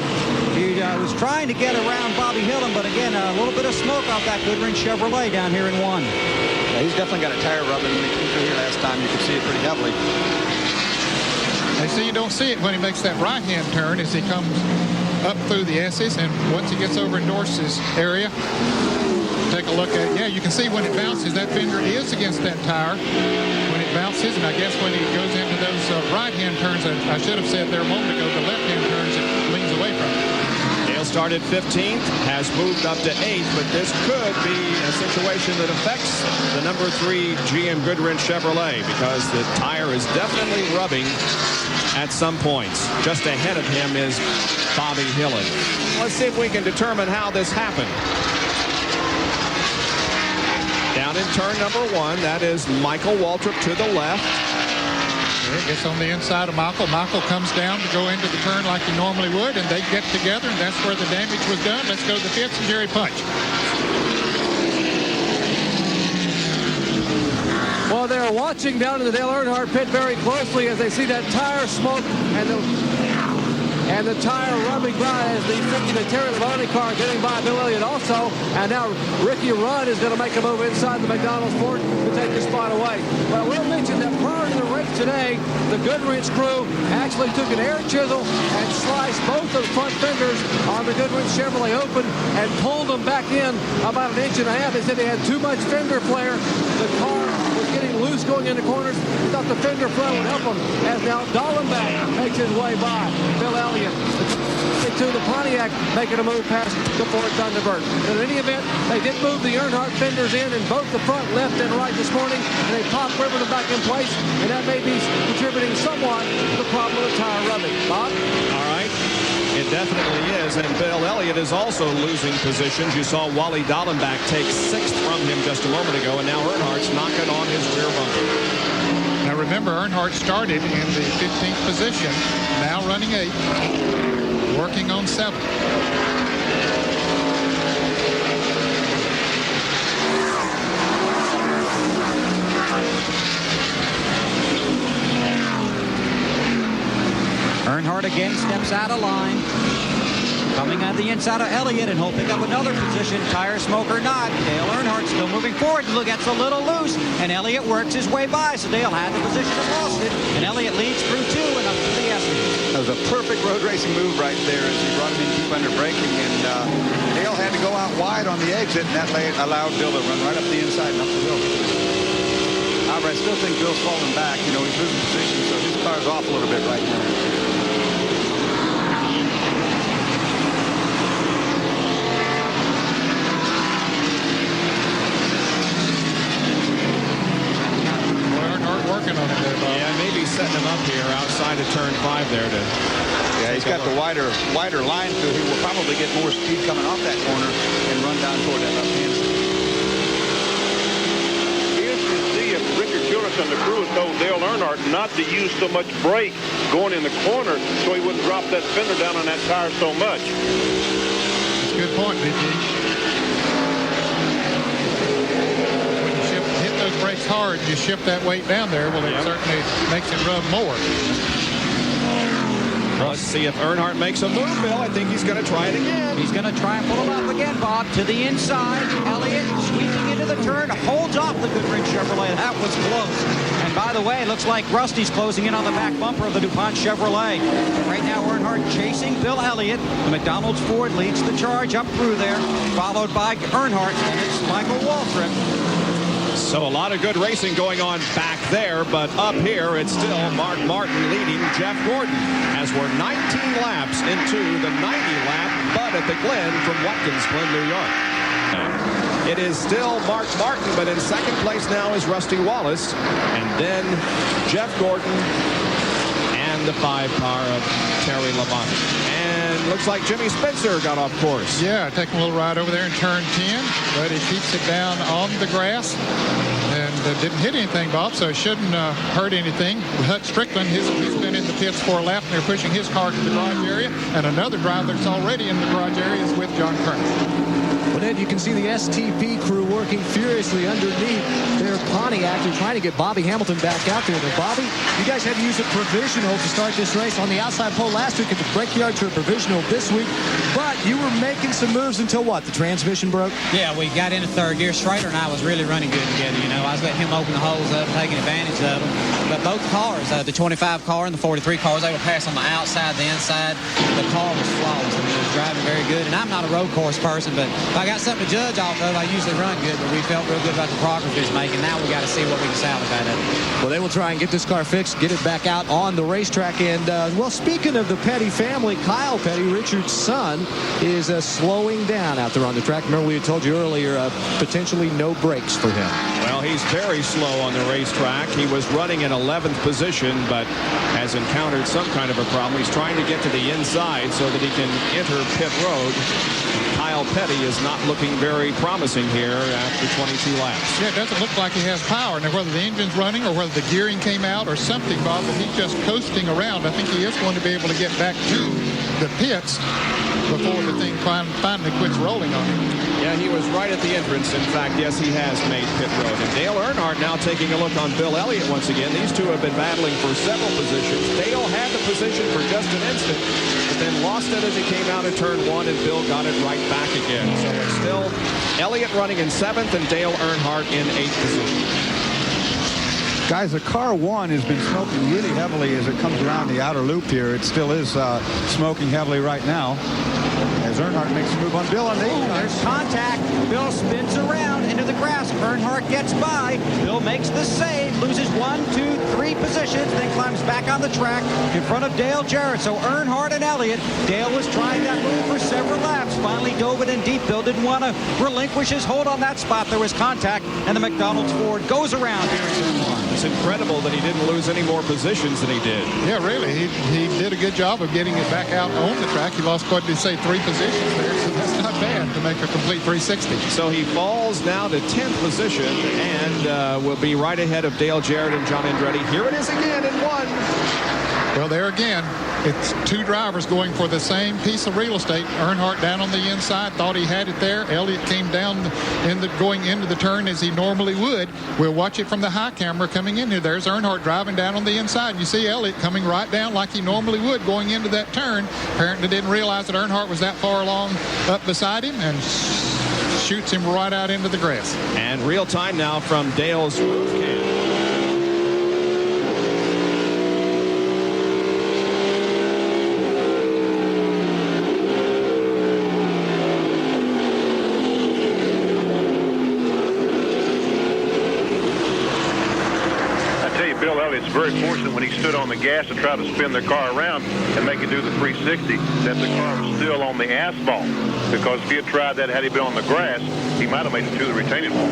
He was trying to get around Bobby Hillin, but again, a little bit of smoke off that Goodwrench Chevrolet down here in 1. Yeah, he's definitely got a tire rubbing. When he came through here last time, you could see it pretty heavily. They see you don't see it when he makes that right-hand turn as he comes up through the S's, and once he gets over in Dorsey's area, take a look at it. Yeah, you can see when it bounces, that fender is against that tire when it bounces, and I guess when he goes into those right-hand turns, I should have said there a moment ago, the left-hand turns, it leans away from it. Dale started 15th, has moved up to 8th, but this could be a situation that affects the number 3 GM Goodwrench Chevrolet because the tire is definitely rubbing at some points. Just ahead of him is Bobby Hillin. Let's see if we can determine how this happened. Down in turn number 1, that is Michael Waltrip to the left. It gets on the inside of Michael. Michael comes down to go into the turn like he normally would, and they get together, and that's where the damage was done. Let's go to the 5th and Jerry Punch. Well, they're watching down in the Dale Earnhardt pit very closely as they see that tire smoke and the tire rubbing by as the Terry Labonte car getting by Bill Elliott also. And now Ricky Rudd is going to make a move inside the McDonald's Ford to take the spot away. But I will mention that prior to the race today, the Goodwrench crew actually took an air chisel and sliced both of the front fenders on the Goodwrench Chevrolet open and pulled them back in about 1.5 inches. They said they had too much fender flare. The car was getting loose going into corners. Thought the fender flare would help them as now Dallenbach makes his way by Bill Elliott. To the Pontiac making a move past the Ford Thunderbird. In any event, they did move the Earnhardt fenders in both the front, left, and right this morning, and they popped riveted them back in place, and that may be contributing somewhat to the problem of the tire rubbing. Bob? All right. It definitely is, and Bill Elliott is also losing positions. You saw Wally Dallenbach take 6th from him just a moment ago, and now Earnhardt's knocking on his rear bumper. Now remember, Earnhardt started in the 15th position, now running 8th. Working on 7th. Earnhardt again steps out of line. Coming on the inside of Elliott, and he'll pick up another position. Tire smoke or not, Dale Earnhardt still moving forward. Look, gets a little loose, and Elliott works his way by. So Dale had the position and lost it, and Elliott leads through 2 and up to the Estes. That was a perfect road racing move right there as he brought him in deep under braking, and Dale had to go out wide on the exit, and that allowed Bill to run right up the inside and up the hill. However, I still think Bill's falling back. You know, he's losing position, so his car's off a little bit right now. Setting him up here outside of turn 5 there to. Yeah, he's got the wider line, so he will probably get more speed coming off that corner and run down toward that left hand side. Interesting to see if Richard Juras and the crew has told Dale Earnhardt not to use so much brake going in the corner so he wouldn't drop that fender down on that tire so much. That's a good point, BG. Those brakes hard, you shift that weight down there, well, it certainly makes it rub more. Let's see if Earnhardt makes a move, Bill. I think he's going to try it again. He's going to try and pull him up again, Bob, to the inside. Elliott sweeping into the turn, holds off the Goodrich Chevrolet. That was close. And by the way, it looks like Rusty's closing in on the back bumper of the DuPont Chevrolet. Right now, Earnhardt chasing Bill Elliott. The McDonald's Ford leads the charge up through there, followed by Earnhardt, and it's Michael Waltrip. So a lot of good racing going on back there, but up here it's still Mark Martin leading Jeff Gordon as we're 19 laps into the 90-lap Bud at the Glen from Watkins, Glen, New York. It is still Mark Martin, but in second place now is Rusty Wallace, and then Jeff Gordon and the 5-car of Terry Labonte. And looks like Jimmy Spencer got off course. Yeah, taking a little ride over there in turn 10, but he keeps it down on the grass and didn't hit anything, Bob, so it shouldn't hurt anything. Hut Strickland, he's been in the pits for a lap, and they're pushing his car to the garage area, and another driver that's already in the garage area is with John Kerner. Well, Ed, you can see the STP crew working furiously underneath their Pontiac. They're trying to get Bobby Hamilton back out there. But Bobby, you guys had to use a provisional to start this race on the outside pole last week at the Brickyard to a provisional this week. But you were making some moves until what? The transmission broke? Yeah, we got into third gear. Schrader and I was really running good together. You know, I was letting him open the holes up, taking advantage of them. But both cars, the 25 car and the 43 car, was able to pass on the outside, the inside. The car was flawless. I mean, it was driving very good. And I'm not a road course person, but if I got something to judge off of, I usually run good. But we felt real good about the progress he was making. Now we got to see what we can salvage out of it. Well, they will try and get this car fixed, get it back out on the racetrack. And, well, speaking of the Petty family, Kyle Petty, Richard's son, is slowing down out there on the track. Remember, we had told you earlier, potentially no brakes for him. Well, he's very slow on the racetrack. He was running in 11th position, but has encountered some kind of a problem. He's trying to get to the inside so that he can enter pit road. Kyle Petty is not looking very promising here after 22 laps. Yeah, it doesn't look like he has power. Now, whether the engine's running or whether the gearing came out or something, Bob, but he's just coasting around. I think he is going to be able to get back to the pits before the thing finally quits rolling on him. Yeah, he was right at the entrance. In fact, yes, he has made pit road. And Dale Earnhardt now taking a look on Bill Elliott once again. These two have been battling for several positions. Dale had the position for just an instant, but then lost it as he came out of turn 1, and Bill got it right back again. So it's still Elliott running in 7th and Dale Earnhardt in 8th position. Guys, the car 1 has been smoking really heavily as it comes around the outer loop here. It still is smoking heavily right now as Earnhardt makes a move on Bill. And there's contact. Bill spins around into the grass. Earnhardt gets by. Bill makes the save, loses 1, 2, 3 positions, then climbs back on the track in front of Dale Jarrett. So Earnhardt and Elliott. Dale was trying that move for several laps. Finally dove it in deep. Bill didn't want to relinquish his hold on that spot. There was contact, and the McDonald's Ford goes around here in turn 1. It's incredible that he didn't lose any more positions than he did. Yeah, really. He did a good job of getting it back out on the track. He lost, what did he say, 3 positions there, so that's not bad to make a complete 360. So he falls now to 10th position and will be right ahead of Dale Jarrett and John Andretti. Here it is again in 1. Well, there again, It's two drivers going for the same piece of real estate. Earnhardt down on the inside, thought he had it there. Elliott came down going into the turn as he normally would. We'll watch it from the high camera coming in here. There's Earnhardt driving down on the inside. You see Elliott coming right down like he normally would going into that turn. Apparently didn't realize that Earnhardt was that far along up beside him and shoots him right out into the grass. And real time now from Dale's roof cam. Bill Elliott's very fortunate when he stood on the gas to try to spin the car around and make it do the 360 that the car was still on the asphalt, because if he had tried that had he been on the grass, he might have made it to the retaining wall.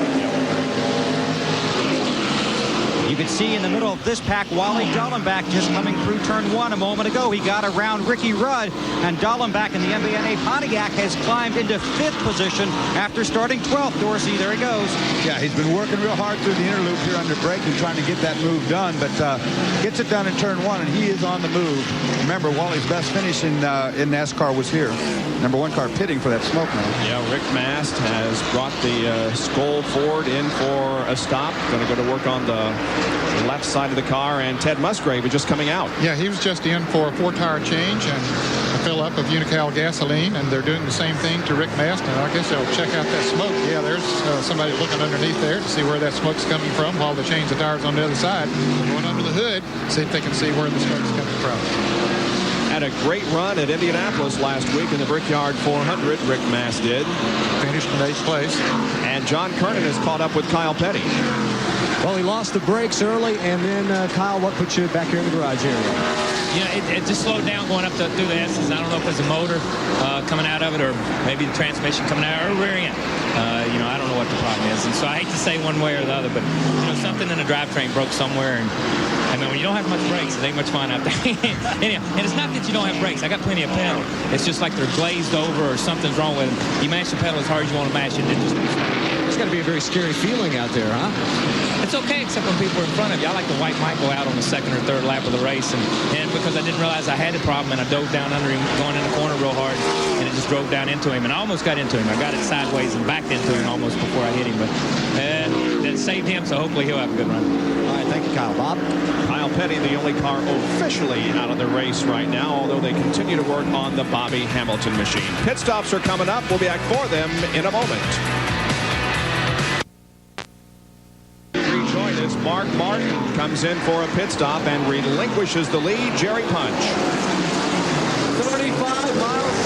You can see in the middle of this pack, Wally Dallenbach just coming through turn one a moment ago. He got around Ricky Rudd, and Dallenbach in the MBNA Pontiac has climbed into 5th position after starting 12th. Dorsey, there he goes. Yeah, he's been working real hard through the inner loop here under braking, trying to get that move done, but gets it done in turn one, and he is on the move. Remember, Wally's best finish in NASCAR was here. Number one car pitting for that smoke now. Yeah, Rick Mast has brought the Skoll Ford in for a stop. Going to go to work on the left side of the car, and Ted Musgrave is just coming out. Yeah, he was just in for a 4-tire change and a fill up of Unocal gasoline, and they're doing the same thing to Rick Mast, and I guess they'll check out that smoke. Yeah, there's somebody looking underneath there to see where that smoke's coming from while they change the tires on the other side. Going under the hood, see if they can see where the smoke's coming from. Had a great run at Indianapolis last week in the Brickyard 400. Rick Mast did. Finished in 8th place. And John Kernan has caught up with Kyle Petty. Well, he lost the brakes early, and then, Kyle, what put you back here in the garage area? You know, it just slowed down going up through the S's. I don't know if it's a motor coming out of it, or maybe the transmission coming out, or rear end. You know, I don't know what the problem is. And so I hate to say one way or the other, but, you know, something in the drivetrain broke somewhere. And I mean, when you don't have much brakes, it ain't much fun out there. Anyhow, and it's not that you don't have brakes. I got plenty of pedal. It's just like they're glazed over or something's wrong with them. You mash the pedal as hard as you want to mash it, and it just... It's got to be a very scary feeling out there, huh? It's okay, except when people are in front of you. I like to wipe Michael out on the 2nd or 3rd lap of the race, and because I didn't realize I had a problem, and I dove down under him, going in the corner real hard, and it just drove down into him, and I almost got into him. I got it sideways and backed into him almost before I hit him, but that saved him, so hopefully he'll have a good run. All right, thank you, Kyle. Bob? Kyle Petty, the only car officially out of the race right now, although they continue to work on the Bobby Hamilton machine. Pit stops are coming up. We'll be back for them in a moment. Mark Martin comes in for a pit stop and relinquishes the lead. Jerry Punch. 35 miles,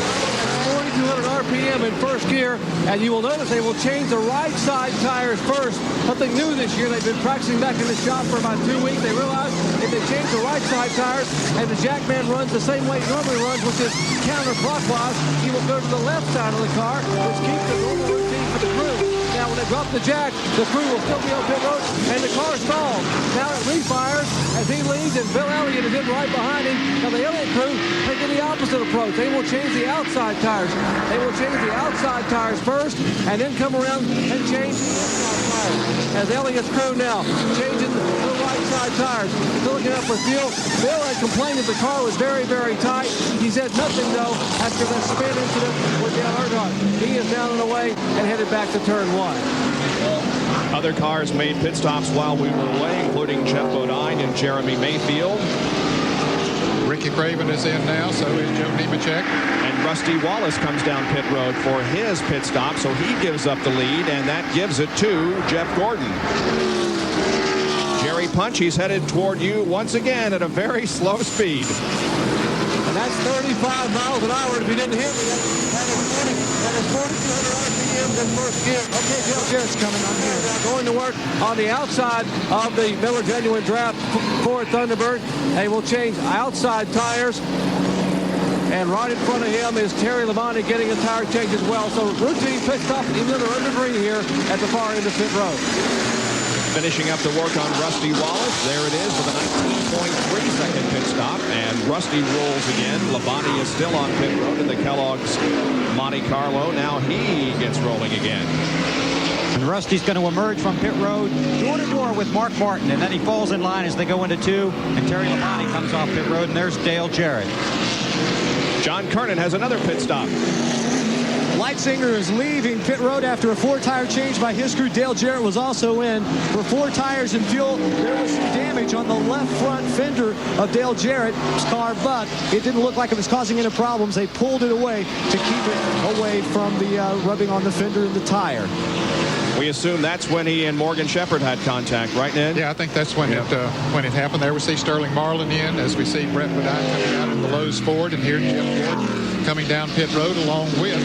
4,200 RPM in first gear, and you will notice they will change the right side tires first. Something new this year. They've been practicing back in the shop for about 2 weeks. They realized if they change the right side tires and the Jackman runs the same way he normally runs, which is counterclockwise, he will go to the left side of the car, which keeps the normal routine for the crew. Now, when they drop the jack, the crew will still be on pit road, and the car stalls. Now it refires as he leads, and Bill Elliott is in right behind him. Now, the Elliott crew taking the opposite approach. They will change the outside tires. They will change the outside tires first, and then come around and change the inside tires. As Elliott's crew now changing the right side tires. Filling it up with fuel. Bill had complained that the car was very, very tight. He said nothing, though, after that spin incident with Dale Earnhardt. He is down and away and headed back to turn one. Other cars made pit stops while we were away, including Jeff Bodine and Jeremy Mayfield. Ricky Craven is in now, so is Joe Nemechek. And Rusty Wallace comes down pit road for his pit stop, so he gives up the lead, and that gives it to Jeff Gordon. Jerry Punch, he's headed toward you once again at a very slow speed. And that's 35 miles an hour. If you didn't hear me, that is 4,200 RPMs in first gear. Okay, Dale Jarrett's coming on here. Now going to work on the outside of the Miller Genuine Draft Ford Thunderbird. They will change outside tires. And right in front of him is Terry Labonte getting a tire change as well. So routine pit stop, even though they're under green here at the far end of pit road. Finishing up the work on Rusty Wallace. There it is with a 19.3 second pit stop. And Rusty rolls again. Labonte is still on pit road in the Kellogg's Monte Carlo. Now he gets rolling again. And Rusty's going to emerge from pit road door to door with Mark Martin. And then he falls in line as they go into two. And Terry Labonte comes off pit road. And there's Dale Jarrett. John Kernan has another pit stop. Leitzinger is leaving pit road after a 4-tire change by his crew. Dale Jarrett was also in for 4 tires and fuel. There was some damage on the left front fender of Dale Jarrett's car, but it didn't look like it was causing any problems. They pulled it away to keep it away from the rubbing on the fender and the tire. We assume that's when he and Morgan Shepherd had contact, right, Ned? Yeah, I think that's when it happened. There we see Sterling Marlin in, as we see Brett Bodine coming out in the Lowe's Ford, and here Jeff Gordon coming down pit road along with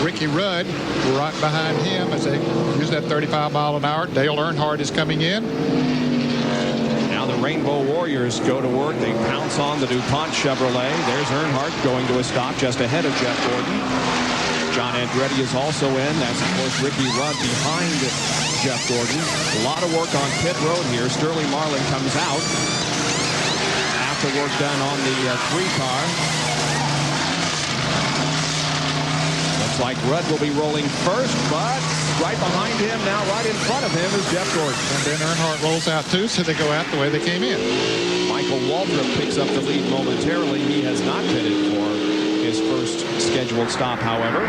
Ricky Rudd right behind him as they use that 35 mile an hour. Dale Earnhardt is coming in. Now the Rainbow Warriors go to work. They pounce on the DuPont Chevrolet. There's Earnhardt going to a stop just ahead of Jeff Gordon. John Andretti is also in. That's, of course, Ricky Rudd behind Jeff Gordon. A lot of work on pit road here. Sterling Marlin comes out after work done on the 3-car. Looks like Rudd will be rolling first, but right behind him, now right in front of him, is Jeff Gordon. And then Earnhardt rolls out too, so they go out the way they came in. Michael Waltrip picks up the lead momentarily. He has not pitted for his first scheduled stop, however.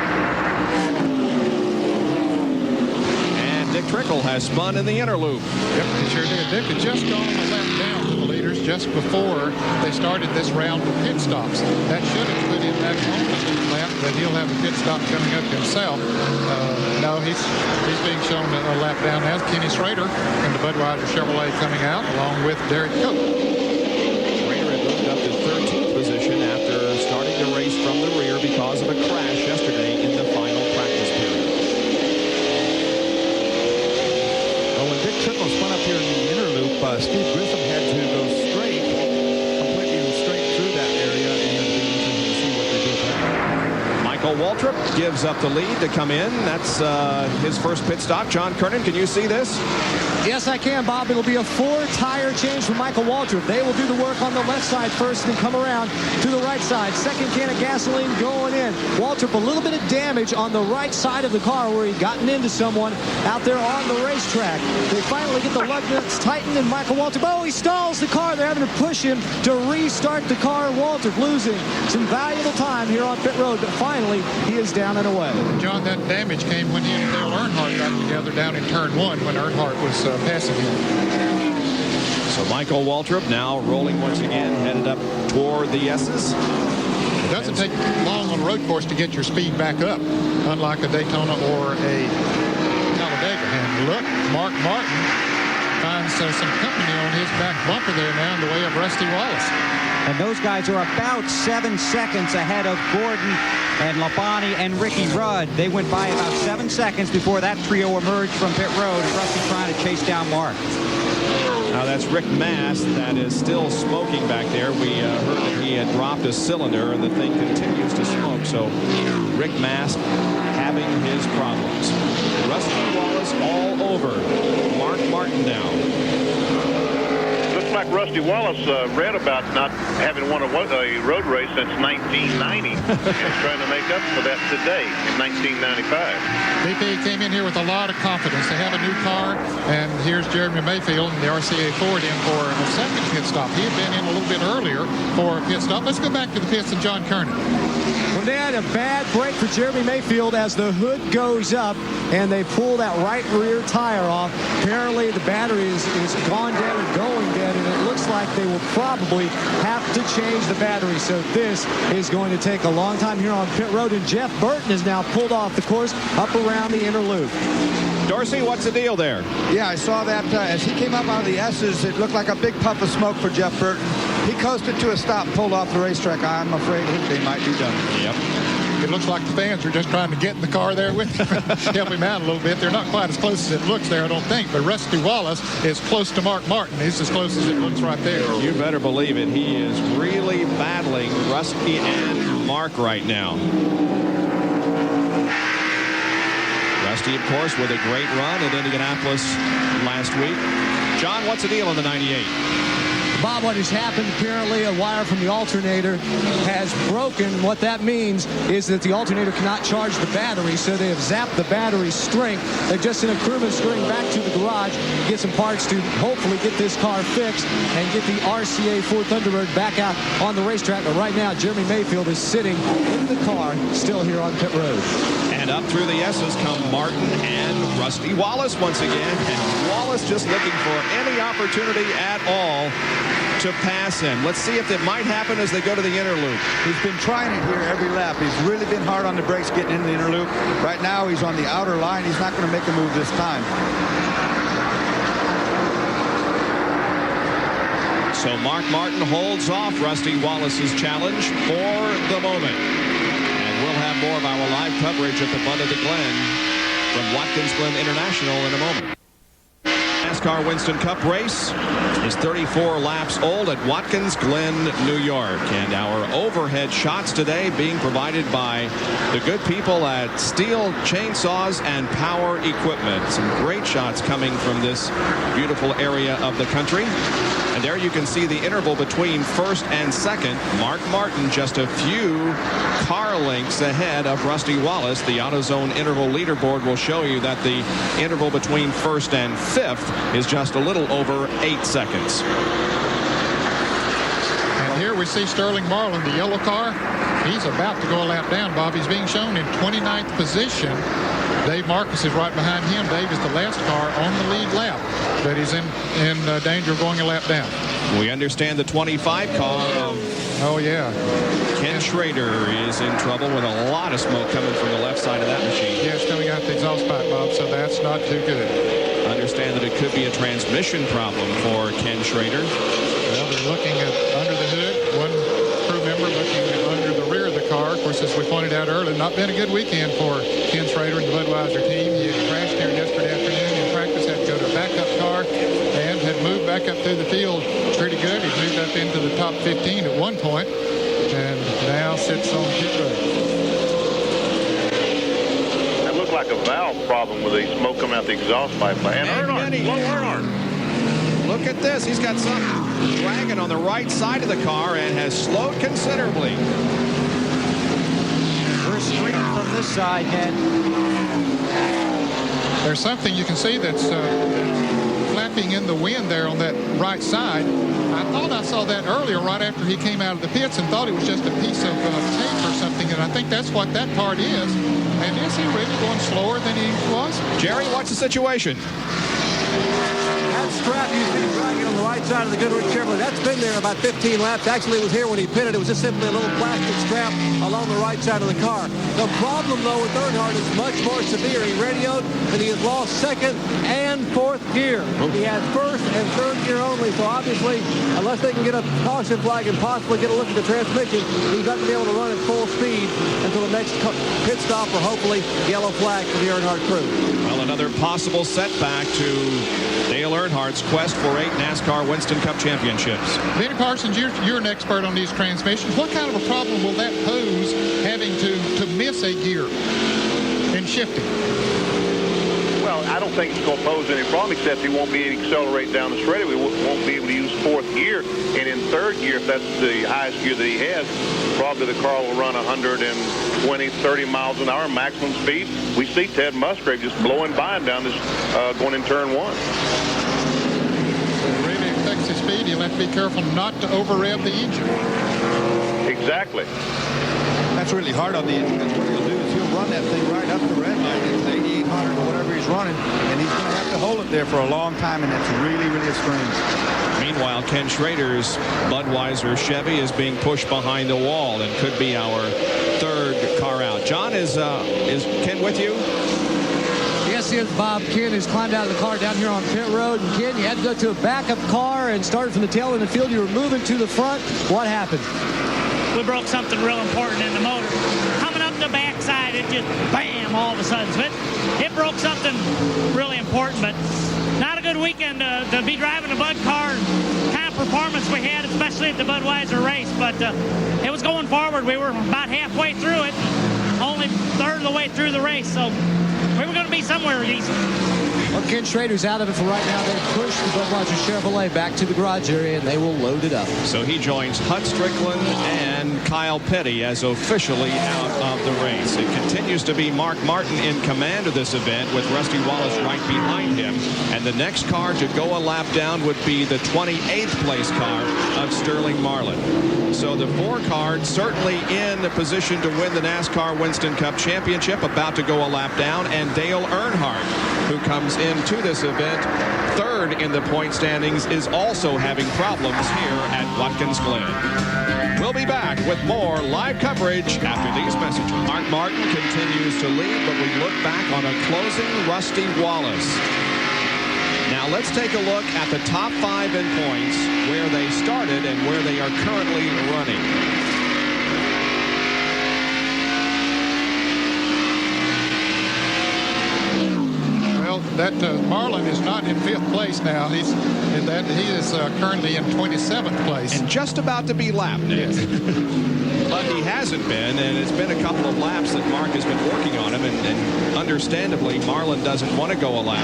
And Dick Trickle has spun in the inner loop. Yep, he sure did. Dick had just gone a lap down to the leaders just before they started this round of pit stops. That should have put him that moment lap that he'll have a pit stop coming up himself. No, he's being shown a lap down now. Kenny Schrader in the Budweiser Chevrolet coming out along with Derek Cook. Schrader had moved up to 13th position after starting the race from the rear because of a crash yesterday in the final practice period. Well, when Dick Trickle spun up here in the inner loop, Steve Grissom had to go completely straight through that area, and then be interested to see what they do there. Michael Waltrip gives up the lead to come in. That's his first pit stop. John Kernan, can you see this? Yes, I can, Bob. It'll be a 4-tire change for Michael Waltrip. They will do the work on the left side first and come around to the right side. Second can of gasoline going in. Waltrip, a little bit of damage on the right side of the car where he'd gotten into someone out there on the racetrack. They finally get the lug nuts tightened, and Michael Waltrip, he stalls the car. They're having to push him to restart the car. Waltrip losing some valuable time here on pit road, but finally he is down and away. John, that damage came when he and Dale Earnhardt got together down in turn 1 when Earnhardt was passing him. So Michael Waltrip now rolling once again, headed up toward the S's. It doesn't take long on a road course to get your speed back up, unlike a Daytona or a Talladega. And look, Mark Martin finds some company on his back bumper there now in the way of Rusty Wallace. And those guys are about 7 seconds ahead of Gordon and Labonte and Ricky Rudd. They went by about 7 seconds before that trio emerged from pit road, and Rusty trying to chase down Mark. Now that's Rick Mast that is still smoking back there. We heard that he had dropped a cylinder and the thing continues to smoke. So Rick Mast having his problems. Rusty Wallace all over. Mark Martin now. Looks like Rusty Wallace read about not having won a road race since 1990 and is trying to make up for that today in 1995. BP came in here with a lot of confidence. They have a new car, and here's Jeremy Mayfield and the RCA Ford in for a second pit stop. He had been in a little bit earlier for a pit stop. Let's go back to the pits and John Kernan. Well, they had a bad break for Jeremy Mayfield as the hood goes up and they pull that right rear tire off. Apparently the battery is gone dead or going dead, and it looks like they will probably have to change the battery. So this is going to take a long time here on pit road, and Jeff Burton is now pulled off the course up around the inner loop. Dorsey, what's the deal there? Yeah, I saw that as he came up out of the S's, it looked like a big puff of smoke for Jeff Burton. He coasted to a stop, pulled off the racetrack. I'm afraid his day might be done. Yep. It looks like the fans are just trying to get in the car there with him, help him out a little bit. They're not quite as close as it looks there, I don't think. But Rusty Wallace is close to Mark Martin. He's as close as it looks right there. You better believe it. He is really battling Rusty and Mark right now. Rusty, of course, with a great run at Indianapolis last week. John, what's the deal on the 98? Bob, what has happened, apparently a wire from the alternator has broken. What that means is that the alternator cannot charge the battery, so they have zapped the battery strength. They've just sent a crewman scurrying back to the garage to get some parts to hopefully get this car fixed and get the RCA Ford Thunderbird back out on the racetrack. But right now, Jeremy Mayfield is sitting in the car still here on pit road. And up through the S's come Martin and Rusty Wallace once again. And Wallace just looking for any opportunity at all to pass him. Let's see if it might happen as they go to the inner loop. He's been trying it here every lap. He's really been hard on the brakes getting into the inner loop. Right now, he's on the outer line. He's not going to make a move this time. So Mark Martin holds off Rusty Wallace's challenge for the moment. And we'll have more of our live coverage at the Bud of the Glen from Watkins Glen International in a moment. NASCAR Winston Cup race is 34 laps old at Watkins Glen, New York. And our overhead shots today being provided by the good people at Steel Chainsaws and Power Equipment. Some great shots coming from this beautiful area of the country. And there you can see the interval between first and second. Mark Martin just a few car lengths ahead of Rusty Wallace. The AutoZone interval leaderboard will show you that the interval between first and fifth is just a little over 8 seconds. And here we see Sterling Marlin, the yellow car. He's about to go a lap down, Bob. He's being shown in 29th position. Dave Marcus is right behind him. Dave is the last car on the lead lap, but he's in danger of going a lap down. We understand the 25 car. Oh, yeah. Ken Schrader is in trouble with a lot of smoke coming from the left side of that machine. Yeah, it's coming out the exhaust pipe, Bob, so that's not too good. Understand that it could be a transmission problem for Ken Schrader. Well, they're looking at under the hood. One crew member looking at under the rear of the car. Of course, as we pointed out earlier, not been a good weekend for Ken Schrader and the Budweiser team. He had crashed here yesterday afternoon in practice, had to go to a backup car, and had moved back up through the field pretty good. He moved up into the top 15 at one point, and now sits on pit road. That looked like a valve problem with the smoke coming out the exhaust pipe. And Earnhardt. Look at this. He's got something dragging on the right side of the car and has slowed considerably. We're streaming from this side, Ken. There's something you can see that's flapping in the wind there on that right side. I thought I saw that earlier right after he came out of the pits and thought it was just a piece of tape or something, and I think that's what that part is. And is he really going slower than he was? Jerry, what's the situation? That strap you see dragging on the right side of the Goodrich Chevrolet, that's been there about 15 laps. Actually, it was here when he pitted. It was just simply a little plastic strap along the right side of the car. The problem, though, with Earnhardt is much more severe. He radioed and he has lost second and fourth gear. He has first and third gear only, so obviously, unless they can get a caution flag and possibly get a look at the transmission, he's not going to be able to run at full speed until the next pit stop, or hopefully yellow flag for the Earnhardt crew. Well, another possible setback to Dale Earnhardt's quest for 8 NASCAR Winston Cup championships. Benny Parsons, you're an expert on these transmissions. What kind of a problem will that pose, having to miss a gear in shifting? Well, I don't think it's going to pose any problem, except he won't be able to accelerate down the straightaway. We won't be able to use fourth gear. And in third gear, if that's the highest gear that he has, probably the car will run 120, 30 miles an hour maximum speed. We see Ted Musgrave just blowing by him down this, going in turn one. It really affects his speed. He'll have to be careful not to over-rev the engine. Exactly. That's really hard on the engine. That's what he'll do is he'll run that thing right up the red line. It's 8,800 or whatever he's running, and he's going to have to hold it there for a long time, and it's really, really a strain. Meanwhile, Ken Schrader's Budweiser Chevy is being pushed behind the wall and could be our third car out. John, is Ken with you? Yes, he is, Bob. Ken has climbed out of the car down here on pit road. And Ken, you had to go to a backup car and started from the tail end of the field. You were moving to the front. What happened? We broke something real important in the motor. Coming up the backside, it just bam all of a sudden. So it broke something really important, but not a good weekend to be driving a Bud car. Kind of performance we had, especially at the Budweiser race, but it was going forward. We were about halfway through it, only third of the way through the race, so we were going to be somewhere decent. Well, Ken Schrader's out of it for right now. They push the Bud Rogers Chevrolet back to the garage area, and they will load it up. So he joins Hut Strickland and Kyle Petty as officially out of the race. It continues to be Mark Martin in command of this event with Rusty Wallace right behind him. And the next car to go a lap down would be the 28th place car of Sterling Marlin. So the 4 car certainly in the position to win the NASCAR Winston Cup Championship, about to go a lap down. And Dale Earnhardt, who comes into this event third in the point standings, is also having problems here at Watkins Glen. We'll be back with more live coverage after these messages. Mark Martin continues to lead, but we look back on a closing Rusty Wallace. Now let's take a look at the top 5 in points, where they started and where they are currently running. Well, that Marlin is not in 5th place now. He is currently in 27th place. And just about to be lapped, Nick. Yes. But he hasn't been, and it's been a couple of laps that Mark has been working on him, and understandably, Marlin doesn't want to go a lap.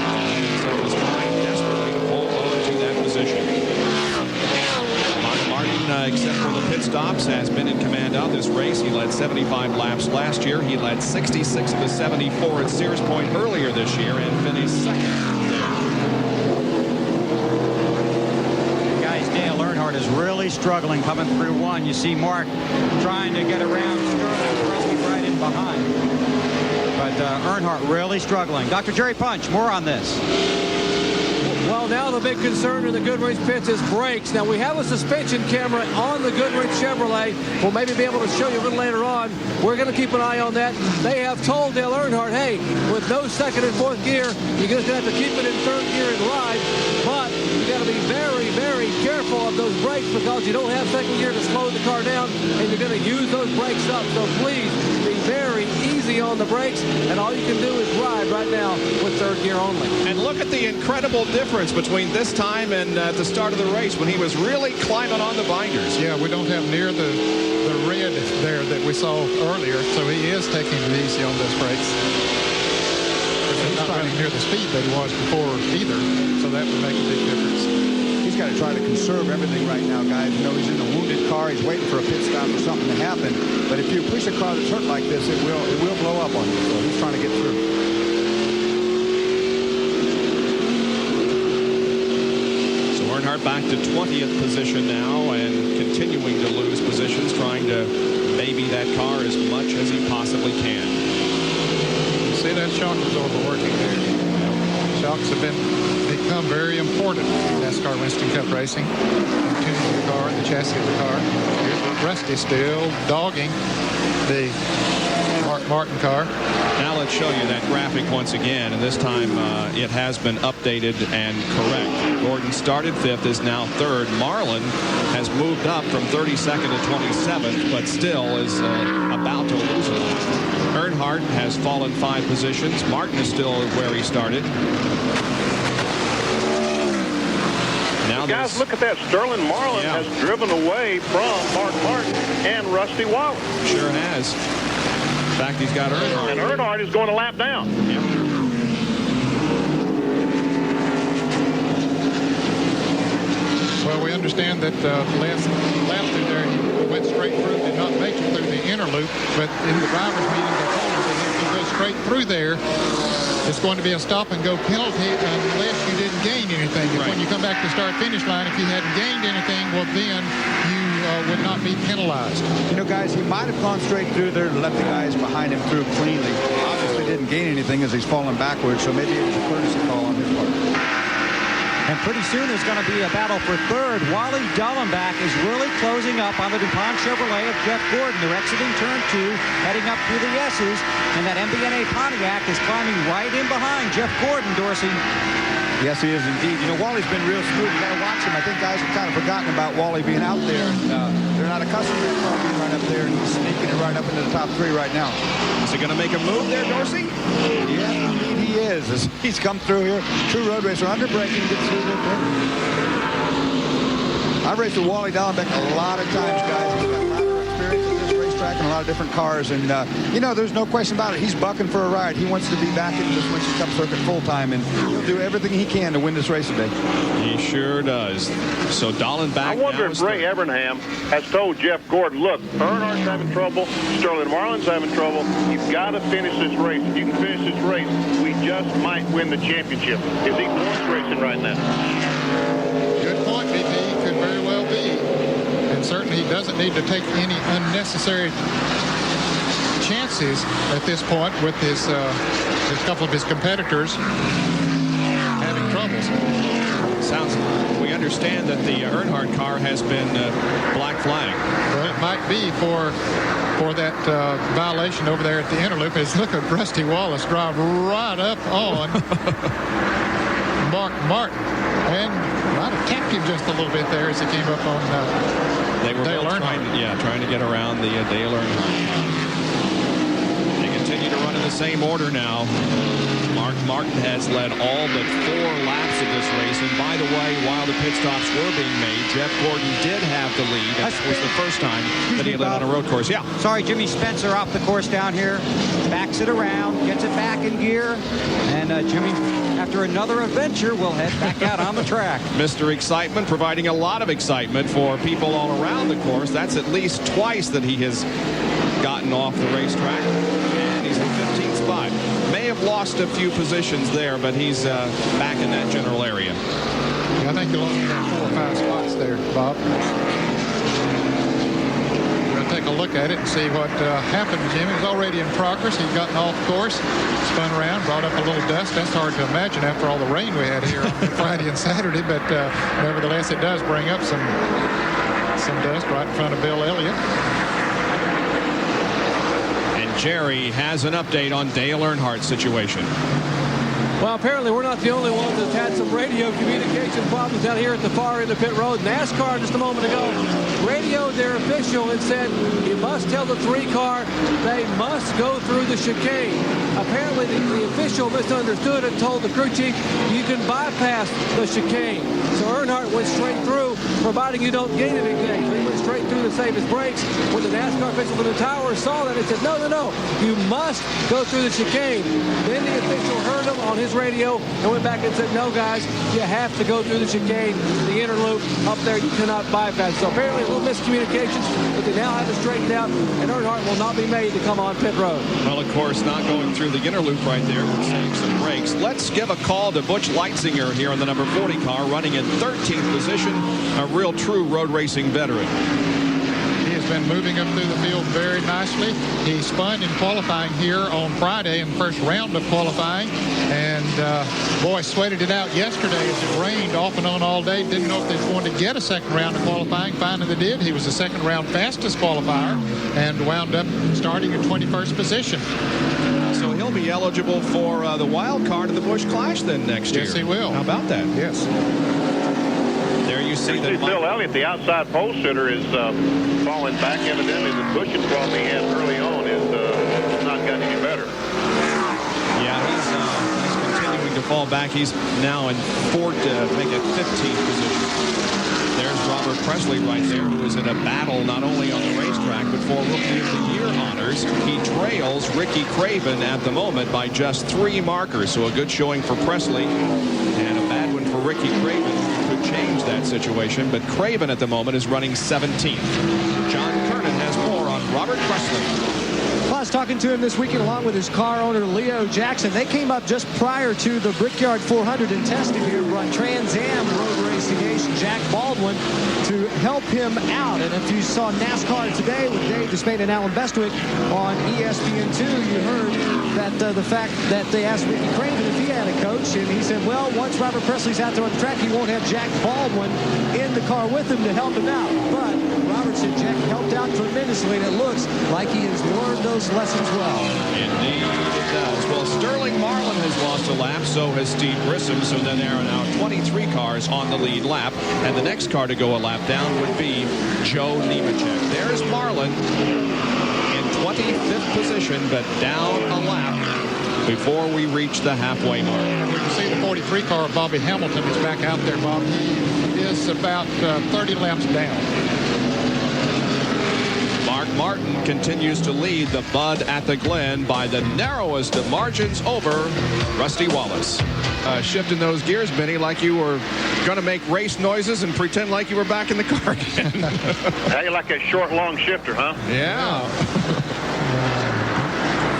So he's trying desperately to hold on to that position. Martin, except for the pit stops, has been in command of this race. He led 75 laps last year. He led 66 of the 74 at Sears Point earlier this year and finished second. Dale Earnhardt is really struggling coming through one. You see Mark trying to get around Sterling right in behind. But Earnhardt really struggling. Dr. Jerry Punch, more on this. Well, now the big concern in the Goodrich pits is brakes. Now, we have a suspension camera on the Goodrich Chevrolet. We'll maybe be able to show you a little later on. We're going to keep an eye on that. They have told Dale Earnhardt, hey, with no 2nd and 4th gear, you're just going to have to keep it in 3rd gear and ride. But you got to be very, very careful of those brakes, because you don't have 2nd gear to slow the car down, and you're going to use those brakes up. So please be very easy on the brakes, and all you can do is ride right now with 3rd gear only. And look at the incredible difference between this time and at the start of the race when he was really climbing on the binders. Yeah, we don't have near the red there that we saw earlier, so he is taking it easy on those brakes. He's not running near the speed that he was before either, so that would make a big difference. He's got to try to conserve everything right now, guys. You know, he's in a wounded car. He's waiting for a pit stop or something to happen. But if you push a car that's hurt like this, it will blow up on you. So he's trying to get through. Earnhardt back to 20th position now and continuing to lose positions, trying to baby that car as much as he possibly can. You see that shock absorber working there. Shocks have become very important in NASCAR Winston Cup racing. Tuning the car, the chassis of the car. Here's Rusty still dogging the Mark Martin car. Now let's show you that graphic once again, and this time it has been updated and correct. Gordon started 5th, is now 3rd. Marlin has moved up from 32nd to 27th, but still is about to lose it. Earnhardt has fallen 5 positions. Martin is still where he started. Now guys, look at that. Sterling Marlin has driven away from Mark Martin and Rusty Wallace. Sure has. In fact, he's got Earnhardt. And Earnhardt is going a lap down. Yep. Well, we understand that last lap through there, he went straight through, did not make it through the inner loop. But in the driver's meeting, they told him that if you go straight through there, it's going to be a stop-and-go penalty unless you didn't gain anything. Right. When you come back to the start-finish line, if you hadn't gained anything, well, then you would not be penalized. You know, guys, he might have gone straight through there and let the guys behind him through cleanly. Obviously didn't gain anything as he's falling backwards, so maybe it was a courtesy call on his part. And pretty soon there's going to be a battle for 3rd. Wally Dallenbach is really closing up on the DuPont Chevrolet of Jeff Gordon. They're exiting turn 2, heading up through the S's. And that MBNA Pontiac is climbing right in behind Jeff Gordon, Dorsey. Yes, he is indeed. You know, Wally's been real smooth. You got to watch him. I think guys have kind of forgotten about Wally being out there. They're not accustomed to him being right up there, and he's sneaking it right up into the top 3 right now. Is he going to make a move there, Dorsey? Yeah, indeed he is. As he's come through here. True road racer, under braking, gets through there. I've raced with Wally Dallenbach a lot of times, guys. He's got a lot of experience at this racetrack. racetrack and a lot of different cars. And, there's no question about it. He's bucking for a ride. He wants to be back in this Winston Cup circuit full-time, and he'll do everything he can to win this race today. He sure does. So Dahlin back. I wonder if Ray Evernham has told Jeff Gordon, look, Earnhardt's having trouble, Sterling Marlin's having trouble. You've got to finish this race. If you can finish this race, we just might win the championship. Is he points racing right now? Good point, BP. Could very well be. And certainly he doesn't need to take any unnecessary chances at this point with his a couple of his competitors having troubles. We understand that the Earnhardt car has been black flagged. Well, it might be for that violation over there at the interloop. Is look at Rusty Wallace drive right up on Mark Martin and might have tapped him just a little bit there as he came up on they were Dale Earnhardt. Trying to get around the Dale Earnhardt. They continue to run in the same order now. Mark Martin has led all but 4 laps of this race. And by the way, while the pit stops were being made, Jeff Gordon did have the lead. That was the first time that he led on a road course. Yeah. Sorry, Jimmy Spencer off the course down here. Backs it around, gets it back in gear. And Jimmy, after another adventure, will head back out on the track. Mr. Excitement, providing a lot of excitement for people all around the course. That's at least twice that he has gotten off the racetrack. And he's in 15th spot. May have lost a few positions there, but he's back in that general area. Yeah, I think he lost about 4 or 5 spots there, Bob. We're going to take a look at it and see what happened to Jimmy. He's already in progress. He's gotten off course, spun around, brought up a little dust. That's hard to imagine after all the rain we had here on Friday and Saturday, but nevertheless, it does bring up some dust right in front of Bill Elliott. Jerry has an update on Dale Earnhardt's situation. Well, apparently we're not the only ones that's had some radio communication problems out here at the far end of pit road. NASCAR just a moment ago radioed their official and said, you must tell the 3-car they must go through the chicane. Apparently the official misunderstood and told the crew chief, you can bypass the chicane. So Earnhardt went straight through, providing you don't gain anything. So he went straight through to save his brakes. When the NASCAR official from the tower saw that, he said, no, you must go through the chicane. Then the official heard him on his radio and went back and said, no, guys, you have to go through the chicane. The inner loop up there, you cannot bypass. So apparently a little miscommunication, but they now have it straightened out, and Earnhardt will not be made to come on pit road. Well, of course, not going through the inner loop right there would save some brakes. Let's give a call to Butch Leitzinger here on the number 40 car, running in 13th position, a real true road racing veteran. He has been moving up through the field very nicely. He spun in qualifying here on Friday in the first round of qualifying, and boy, sweated it out yesterday as it rained off and on all day. Didn't know if they were going to get a second round of qualifying. Finally they did. He was the second round fastest qualifier and wound up starting in 21st position. So he'll be eligible for the wild card of the Busch Clash then next year. Yes, he will. How about that? Yes. There you see that Bill Elliott, the outside pole sitter, is falling back. Evidently, the Busch's problem he had early on is not gotten any better. Yeah, he's continuing to fall back. He's now in fourth to make it 15th position. There's Robert Presley right there, who is in a battle not only on the racetrack, but for Rookie of the Year honors. He trails Ricky Craven at the moment by just 3 markers. So a good showing for Presley and a bad one for Ricky Craven. Could change that situation, but Craven at the moment is running 17th. John Kernan has more on Robert Presley. Well, I was talking to him this weekend along with his car owner, Leo Jackson. They came up just prior to the Brickyard 400 and tested here, brought Trans Am Road Racing Ace Jack Baldwin to help him out. And if you saw NASCAR Today with Dave Despain and Alan Bestwick on ESPN2, you heard that the fact that they asked Ricky Craven if he had a coach, and he said, well, once Robert Presley's out there on the track, he won't have Jack Baldwin in the car with him to help him out. But Robert said Jack helped out tremendously, and it looks like he has learned those lessons well. Indeed it does. Well, Sterling Marlin has lost a lap, so has Steve Grissom, so then there are now 23 cars on the lead lap, and the next car to go a lap down would be Joe Nemechek. There's Marlin in 25th position, but down a lap before we reach the halfway mark. We can see the 43 car of Bobby Hamilton is back out there, Bob. He is about 30 laps down. Mark Martin continues to lead the Bud at the Glen by the narrowest of margins over Rusty Wallace. Shifting those gears, Benny, like you were going to make race noises and pretend like you were back in the car again. Hey, like a short, long shifter, huh? Yeah.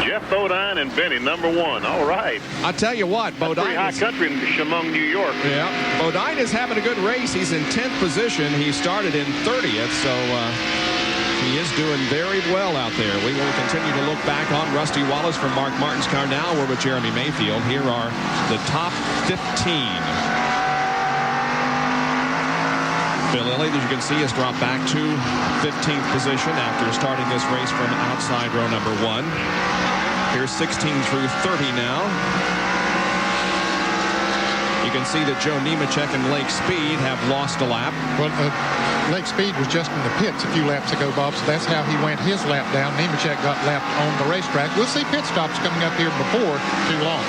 Jeff Bodine and Benny, number 1. All right. I'll tell you what, Bodine. Pretty high country in Chemung, New York. Yeah. Bodine is having a good race. He's in 10th position. He started in 30th, so he is doing very well out there. We will continue to look back on Rusty Wallace from Mark Martin's car now. We're with Jeremy Mayfield. Here are the top 15. Bill Lilly, as you can see, has dropped back to 15th position after starting this race from outside row number 1. Here's 16 through 30 now. You can see that Joe Nemechek and Lake Speed have lost a lap. Well, Lake Speed was just in the pits a few laps ago, Bob, so that's how he went his lap down. Nemechek got lapped on the racetrack. We'll see pit stops coming up here before too long.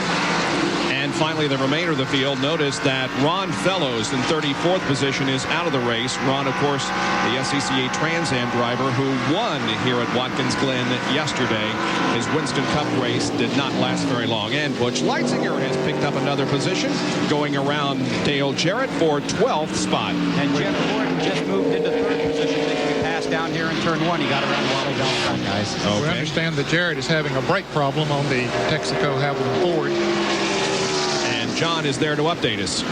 And finally, the remainder of the field. Notice that Ron Fellows in 34th position is out of the race. Ron, of course, the SCCA Trans Am driver who won here at Watkins Glen yesterday. His Winston Cup race did not last very long. And Butch Leitzinger has picked up another position, going around Dale Jarrett for 12th spot. And Jeff Gordon just moved into 3rd position. They can be passed down here in turn 1. He got around Wally Dalton, guys. Okay. We understand that Jarrett is having a brake problem on the Texaco Hamilton Ford. John is there to update us.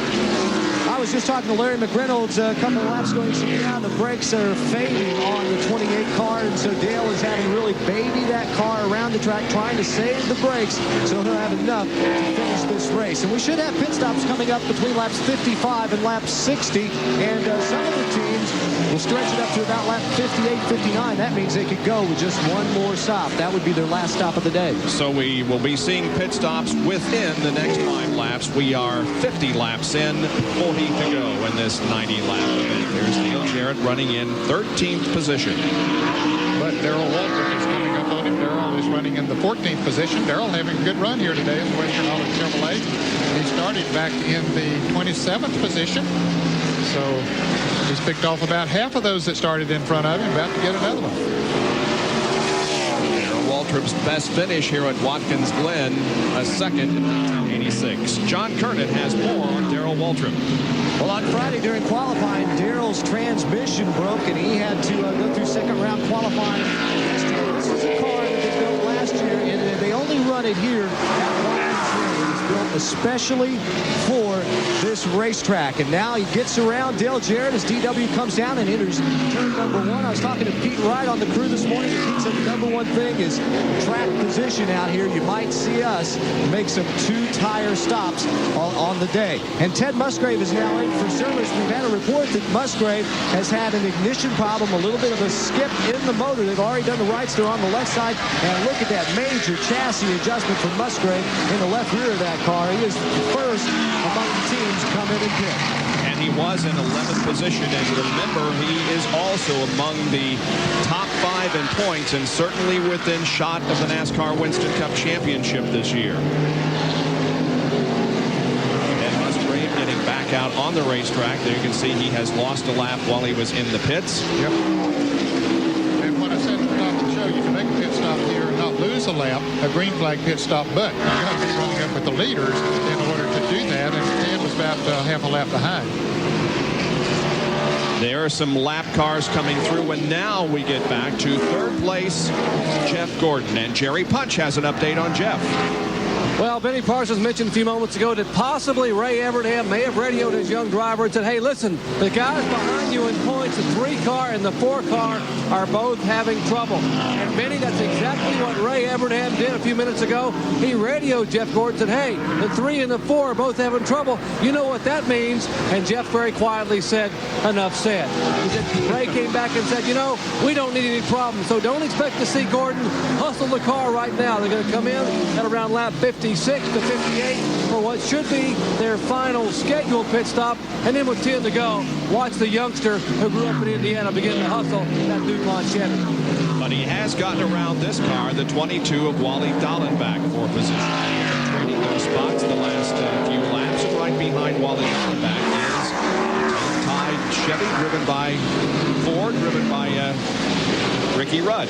I was just talking to Larry McReynolds a couple of laps ago. He said, yeah, the brakes are fading on the 28 car, and so Dale is having to really baby that car around the track, trying to save the brakes so he'll have enough to finish this race. And we should have pit stops coming up between laps 55 and lap 60, and some of the teams will stretch it up to about lap 58, 59. That means they could go with just one more stop. That would be their last stop of the day. So we will be seeing pit stops within the next 5 laps. We are 50 laps in, 40 to go in this 90-lap event. There's Dale Jarrett running in 13th position. But Darrell Waltrip is coming up on him. Darrell is running in the 14th position. Darrell having a good run here today in Western Auto Chevrolet. He started back in the 27th position. So he's picked off about half of those that started in front of him, about to get another one. Waltrip's best finish here at Watkins Glen, a second in 1986. John Kernan has more on Darrell Waltrip. Well, on Friday during qualifying, Darrell's transmission broke, and he had to go through second-round qualifying. This is a car that they built last year, and they only run it here at Watkins Glen. It was built especially for this racetrack. And now he gets around Dale Jarrett as DW comes down and enters turn number 1. I was talking to Pete Wright on the crew this morning. Pete said the number 1 thing is track position out here. You might see us make some 2-tire stops on the day. And Ted Musgrave is now in for service. We've had a report that Musgrave has had an ignition problem, a little bit of a skip in the motor. They've already done the rights. They're on the left side. And look at that major chassis adjustment for Musgrave in the left rear of that car. He is first among the teams come in and pit. And he was in 11th position, and remember, he is also among the top 5 in points and certainly within shot of the NASCAR Winston Cup Championship this year. And Musgrave getting back out on the racetrack. There you can see he has lost a lap while he was in the pits. Yep. And what I said at the top of the show, you can make a pit stop here and not lose a lap, a green flag pit stop, but you're going to be running up with the leaders in order to do that, and Ted was about half a lap behind. There are some lap cars coming through, and now we get back to 3rd place, Jeff Gordon. And Jerry Punch has an update on Jeff. Well, Benny Parsons mentioned a few moments ago that possibly Ray Evernham may have radioed his young driver and said, hey, listen, the guys behind you in points, the 3-car and the 4-car, are both having trouble. And Benny, that's exactly what Ray Evernham did a few minutes ago. He radioed Jeff Gordon, said, hey, the 3 and the 4 are both having trouble. You know what that means? And Jeff very quietly said, enough said. Ray came back and said, you know, we don't need any problems, so don't expect to see Gordon hustle the car right now. They're going to come in at around lap 56 to 58 for what should be their final scheduled pit stop. And then with 10 to go, watch the youngster who grew up in Indiana begin to hustle that DuPont Chevy. But he has gotten around this car, the 22 of Wally Dallenbach, for position. Trading those spots the last few laps. Right behind Wally Dallenbach is a tied Chevy driven by Ford, driven by Ricky Rudd.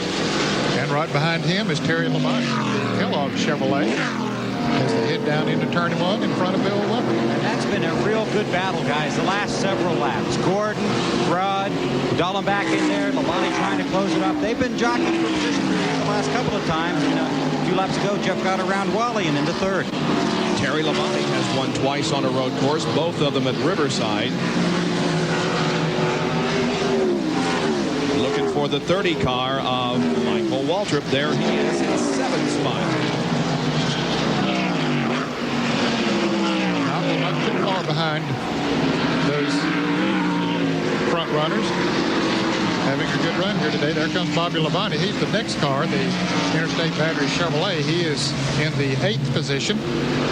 And right behind him is Terry Lamont, the Kellogg Chevrolet, as they head down into turn 1 in front of Bill Weber. And that's been a real good battle, guys, the last several laps. Gordon, Rudd, Dallenbach in there, Labonte trying to close it up. They've been jockeying for position the last couple of times. And a few laps ago, Jeff got around Wally and into third. Terry Labonte has won twice on a road course, both of them at Riverside. Looking for the 30 car of Michael Waltrip. There he is in 7th spot. Not too far behind those front runners. Having a good run here today. There comes Bobby Labonte. He's the next car, the Interstate Battery Chevrolet. He is in the 8th position.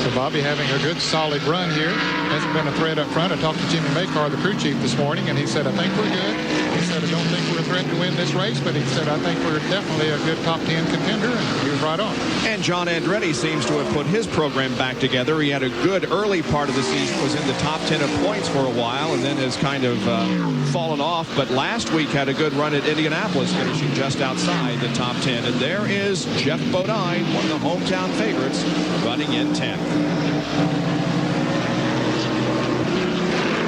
So Bobby having a good solid run here. Hasn't been a threat up front. I talked to Jimmy Maycar, the crew chief, this morning, and he said, I think we're good. He said, I don't think we're a threat to win this race, but he said, I think we're definitely a good top 10 contender, and he was right on. And John Andretti seems to have put his program back together. He had a good early part of the season, was in the top 10 of points for a while, and then has kind of fallen off. But last week had a good run at Indianapolis, finishing just outside the top 10. And there is Jeff Bodine, one of the hometown favorites, running in 10th.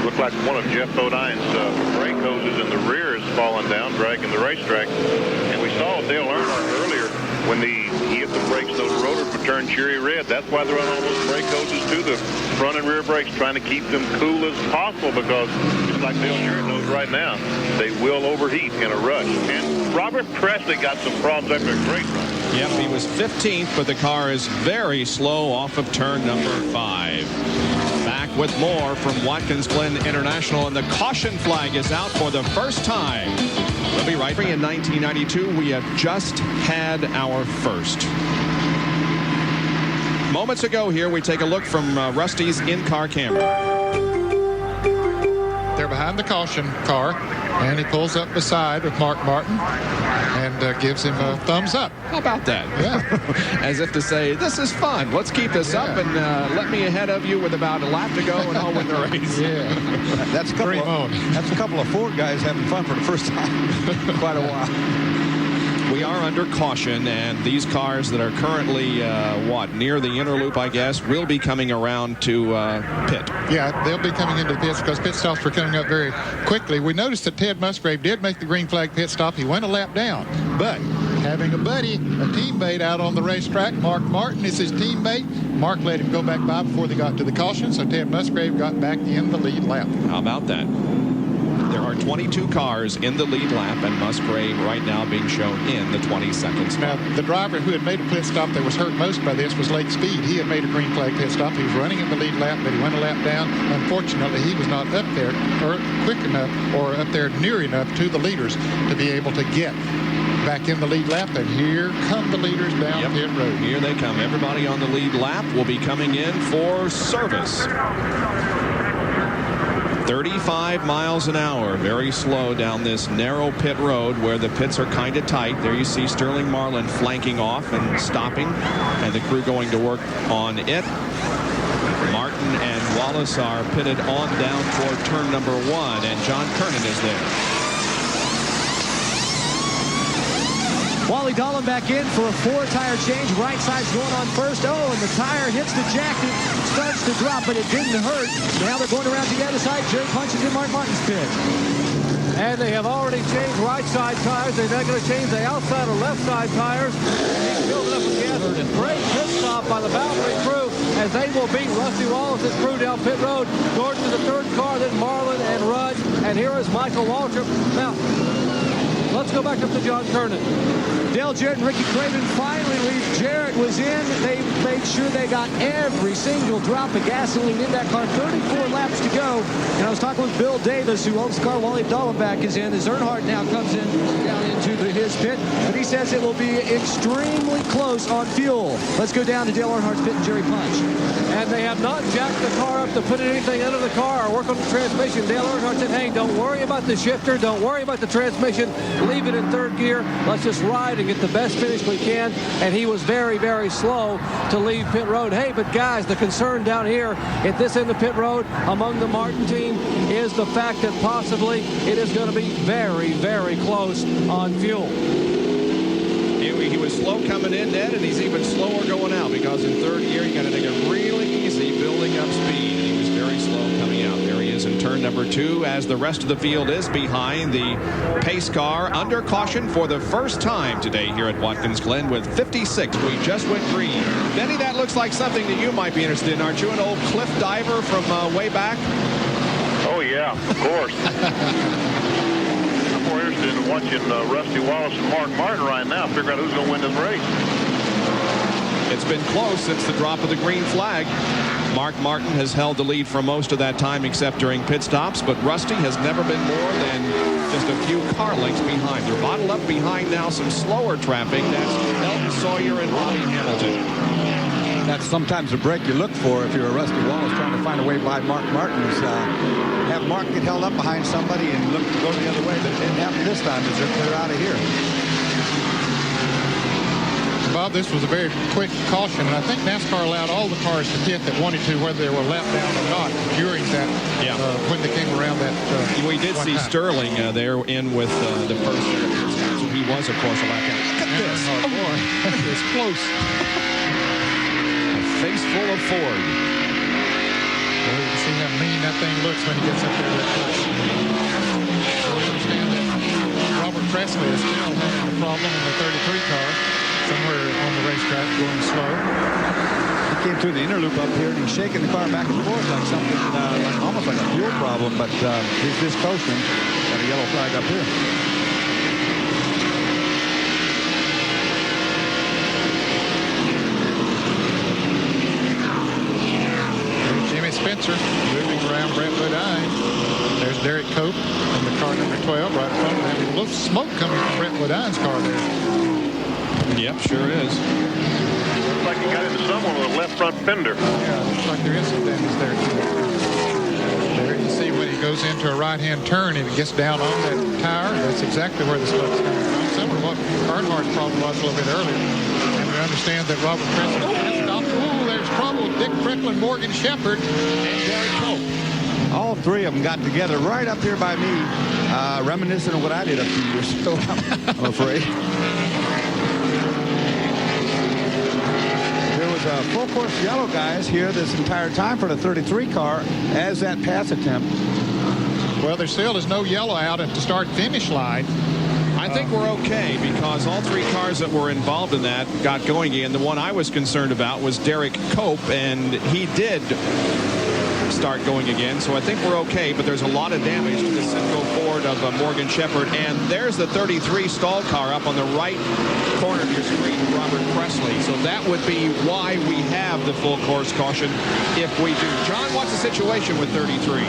Looked like one of Jeff Bodine's brake hoses in the rear has fallen down, dragging the racetrack. And we saw Dale Earnhardt earlier when he hit the brakes, those rotors would turn cherry red. That's why they're on all those brake hoses too, the front and rear brakes, trying to keep them cool as possible, because just like Dale Jarrett knows right now, they will overheat in a rush. And Robert Presley got some problems after a great run. Yep, he was 15th, but the car is very slow off of turn number 5. Back with more from Watkins Glen International, and the caution flag is out for the first time. We'll be right back. In 1992, we have just had our first. Moments ago here, we take a look from Rusty's in-car camera. They're behind the caution car, and he pulls up beside with Mark Martin and gives him a thumbs up. How about that? Yeah. As if to say, this is fun. Let's keep this up and let me ahead of you with about a lap to go, and I'll win the race. Yeah. That's a couple of Ford guys having fun for the first time in quite a while. We are under caution, and these cars that are currently, near the inner loop, I guess, will be coming around to pit. Yeah, they'll be coming into the pits because pit stops were coming up very quickly. We noticed that Ted Musgrave did make the green flag pit stop. He went a lap down, but having a buddy, a teammate out on the racetrack, Mark Martin is his teammate. Mark let him go back by before they got to the caution, so Ted Musgrave got back in the lead lap. How about that? There are 22 cars in the lead lap, and Musgrave right now being shown in the 22nd spot. Now, the driver who had made a pit stop that was hurt most by this was Lake Speed. He had made a green flag pit stop. He was running in the lead lap, but he went a lap down. Unfortunately, he was not up there or quick enough or up there near enough to the leaders to be able to get back in the lead lap, and here come the leaders down pit road. Here they come. Everybody on the lead lap will be coming in for service. 35 miles an hour, very slow down this narrow pit road where the pits are kind of tight. There you see Sterling Marlin flanking off and stopping, and the crew going to work on it. Martin and Wallace are pitted on down toward turn number 1, and John Kernan is there. Wally Dallenbach in for a 4-tire change. Right side's going on first. Oh, and the tire hits the jacket. Starts to drop, but it didn't hurt. Now they're going around to the other side. Jerry punches in Mark Martin's pit. And they have already changed right side tires. They're not going to change the outside or left side tires. And he's filled it up with gas. Great pit stop by the Valkyrie crew as they will beat Rusty Wallace's crew down pit road. Gordon to the third car, then Marlin and Rudd. And here is Michael Waltrip. Now, let's go back up to John Kernan. Dale Jarrett and Ricky Craven finally leave. Jarrett was in. They made sure they got every single drop of gasoline in that car. 34 laps to go. And I was talking with Bill Davis, who owns the car. Wally Dallenbach is in. As Earnhardt now comes in down into his pit. But he says it will be extremely close on fuel. Let's go down to Dale Earnhardt's pit and Jerry Punch. And they have not jacked the car up to put anything under the car or work on the transmission. Dale Earnhardt said, hey, don't worry about the shifter. Don't worry about the transmission. Leave it in third gear. Let's just ride to get the best finish we can, and he was very, very slow to leave pit road. Hey, but guys, the concern down here at this end of pit road among the Martin team is the fact that possibly it is going to be very, very close on fuel. He was slow coming in, Ned, and he's even slower going out because in third gear you got to take it really easy building up speed. And he was very slow coming out. There he is in turn number 2 as the rest of the field is behind the pace car under caution for the first time today here at Watkins Glen with 56. We just went green. Benny, that looks like something that you might be interested in, aren't you? An old cliff diver from way back? Oh, yeah, of course. I'm more interested in watching Rusty Wallace and Mark Martin right now, figure out who's going to win this race. It's been close since the drop of the green flag. Mark Martin has held the lead for most of that time except during pit stops, but Rusty has never been more than just a few car lengths behind. They're bottled up behind now some slower traffic. That's Elton Sawyer and Bobby Hamilton. That's sometimes the break you look for if you're a Rusty Wallace trying to find a way by Mark Martin. Is have Mark get held up behind somebody and look to go the other way, but it didn't happen this time as they're clear out of here. Bob, this was a very quick caution, and I think NASCAR allowed all the cars to hit that wanted to, whether they were lap down or not, during that, when they came around that. We did see time. Sterling there in with the first. So he was, of course, a lap down. Look at this. Oh, boy. It's close. A face full of Ford. Well, you can see how mean that thing looks when he gets up there that close. So we understand that Robert Presley is still having a problem in the 33 car. Somewhere on the racetrack going slow. He came through the inner loop up here and he's shaking the car back and forth like something, almost like a fuel problem, but he's this close and got a yellow flag up here. There's Jimmy Spencer moving around Brett Bodine. There's Derek Cope in the car number 12 right in front of him. A little smoke coming from Brett Bodine's car there. Yep, sure is. Looks like he got into someone with a left front fender. Yeah, looks like there is some damage there. There you see when he goes into a right-hand turn and it gets down on that tire. That's exactly where the smoke's coming from. Similar to what Earnhardt's problem was a little bit earlier. And we understand that Robert Presley has stopped. Oh, there's trouble with Dick Fricklin, Morgan Shepherd, and Derek Cope. All three of them got together right up here by me, reminiscent of what I did a few years ago, I'm afraid. A full course yellow guys here this entire time for the 33 car as that pass attempt. Well, there still is no yellow out at the start-finish line. I think we're okay because all three cars that were involved in that got going again. The one I was concerned about was Derek Cope, and he did start going again, so I think we're okay, but there's a lot of damage to the Simcoe Ford of Morgan Shepherd, and there's the 33 stalled car up on the right corner of your screen, Robert Presley, so that would be why we have the full course caution if we do. John, what's the situation with 33?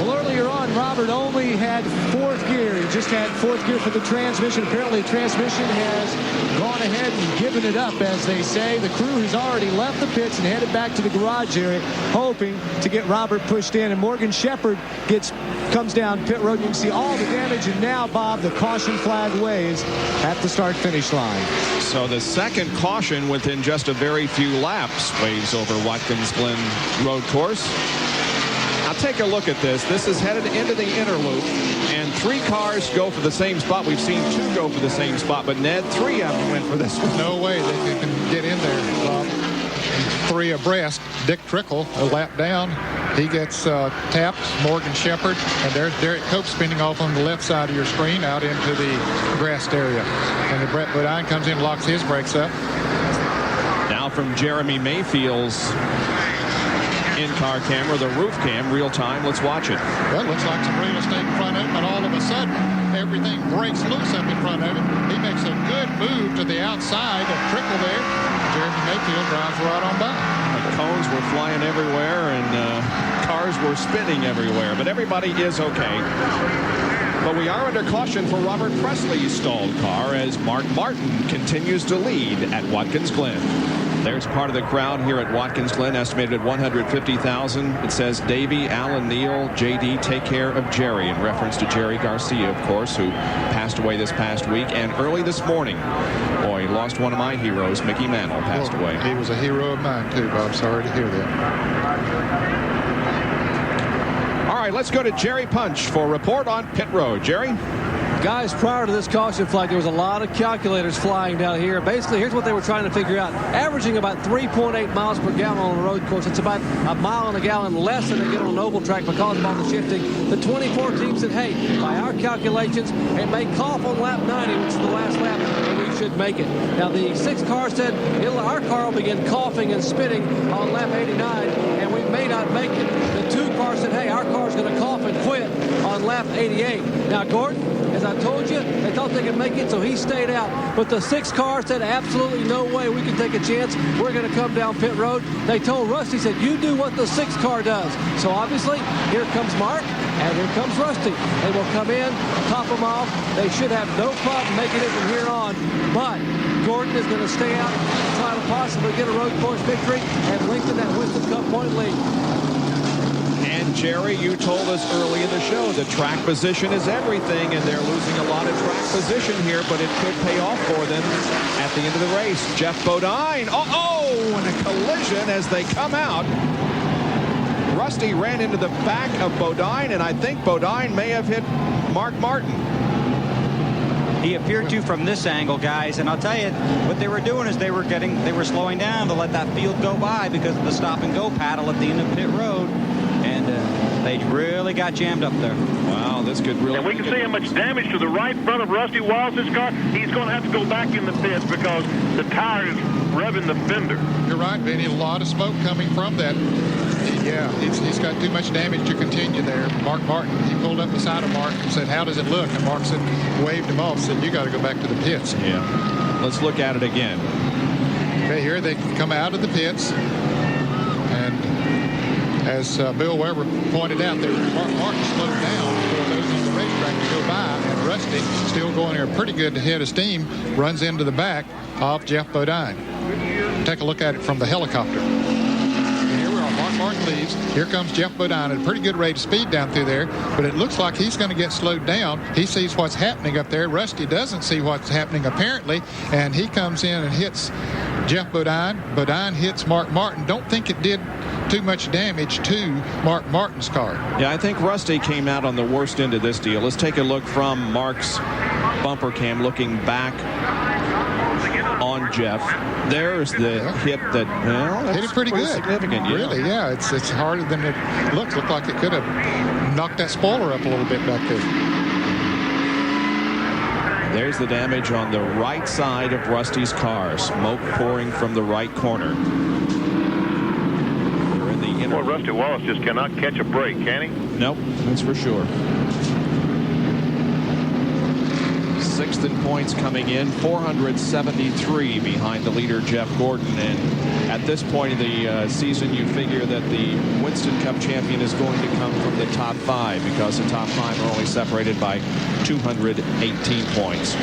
Well, earlier on, Robert only had fourth gear. He just had fourth gear for the transmission. Apparently, the transmission has gone ahead and given it up, as they say. The crew has already left the pits and headed back to the garage area, hoping to get Robert pushed in. And Morgan Shepherd comes down pit road. You can see all the damage. And now, Bob, the caution flag waves at the start-finish line. So the second caution within just a very few laps waves over Watkins Glen road course. Now take a look at this. This is headed into the inner loop, and three cars go for the same spot. We've seen two go for the same spot, but Ned, three of them went for this one. No way they can get in there, Bob. Three abreast. Dick Trickle, a lap down. He gets tapped. Morgan Shepherd, and there's Derek Cope spinning off on the left side of your screen out into the grassed area. And the Brett Bodine comes in, locks his brakes up. Now from Jeremy Mayfield's in-car camera, the roof cam, real time. Let's watch it. Well, it looks like some real estate in front of him, and all of a sudden, everything breaks loose up in front of him. He makes a good move to the outside of Trickle there. Jeremy Mayfield drives right on by. The cones were flying everywhere, and cars were spinning everywhere, but everybody is okay. But we are under caution for Robert Presley's stalled car as Mark Martin continues to lead at Watkins Glen. There's part of the crowd here at Watkins Glen, estimated at 150,000. It says, Davey, Alan, Neal, J.D., take care of Jerry, in reference to Jerry Garcia, of course, who passed away this past week. And early this morning, boy, lost one of my heroes, Mickey Mantle, passed away. He was a hero of mine, too, Bob. Sorry to hear that. All right, let's go to Jerry Punch for a report on pit road. Jerry? Guys, prior to this caution flag, there was a lot of calculators flying down here. Basically, here's what they were trying to figure out. Averaging about 3.8 miles per gallon on a road course. It's about a mile and a gallon less than they get on an oval track because of all the shifting. The 24 team said, hey, by our calculations, it may cough on lap 90, which is the last lap, and we should make it. Now, the 6 car said our car will begin coughing and spitting on lap 89, and we may not make it. The 2 car said, hey, our car's going to cough and quit on lap 88. Now, Gordon, as I told you, they thought they could make it, so he stayed out. But the 6 car said, absolutely no way we can take a chance. We're going to come down pit road. They told Rusty, said, you do what the 6 car does. So obviously, here comes Mark, and here comes Rusty. They will come in, top them off. They should have no problem making it from here on. But Gordon is going to stay out and try to possibly get a road course victory and lengthen that Winston Cup point lead. And Jerry, you told us early in the show the track position is everything, and they're losing a lot of track position here, but it could pay off for them at the end of the race. Jeff Bodine, and a collision as they come out. Rusty ran into the back of Bodine, and I think Bodine may have hit Mark Martin. He appeared to from this angle, guys, and I'll tell you what they were doing is they were slowing down to let that field go by because of the stop and go paddle at the end of pit road, and they really got jammed up there. Wow, this could really. And we can see how much damage to the right front of Rusty Wallace's car. He's going to have to go back in the pits because the tire is rubbing the fender. You're right, Benny. A lot of smoke coming from that. Yeah, he's got too much damage to continue there. Mark Martin, he pulled up beside of Mark and said, how does it look? And Mark said, waved him off, said, you got to go back to the pits. Yeah. Let's look at it again. Okay, here they come out of the pits. And as Bill Weber pointed out, Mark Martin slowed down for those on the racetrack to go by. And Rusty, still going there pretty good head of steam, runs into the back of Jeff Bodine. Take a look at it from the helicopter. Mark Martin leaves. Here comes Jeff Bodine at a pretty good rate of speed down through there, but it looks like he's going to get slowed down. He sees what's happening up there. Rusty doesn't see what's happening apparently, and he comes in and hits Jeff Bodine. Bodine hits Mark Martin. Don't think it did too much damage to Mark Martin's car. Yeah, I think Rusty came out on the worst end of this deal. Let's take a look from Mark's bumper cam looking back on Jeff. There's the hit that, that's hit it pretty good. Significant, really, yeah. It's harder than it looks. Looked like it could have knocked that spoiler up a little bit back there. There's the damage on the right side of Rusty's car. Smoke pouring from the right corner. We're in the inner. Well, Rusty Wallace just cannot catch a break, can he? Nope, that's for sure. 6th in points coming in, 473 behind the leader Jeff Gordon, and at this point of the season you figure that the Winston Cup champion is going to come from the top 5 because the top 5 are only separated by 218 points.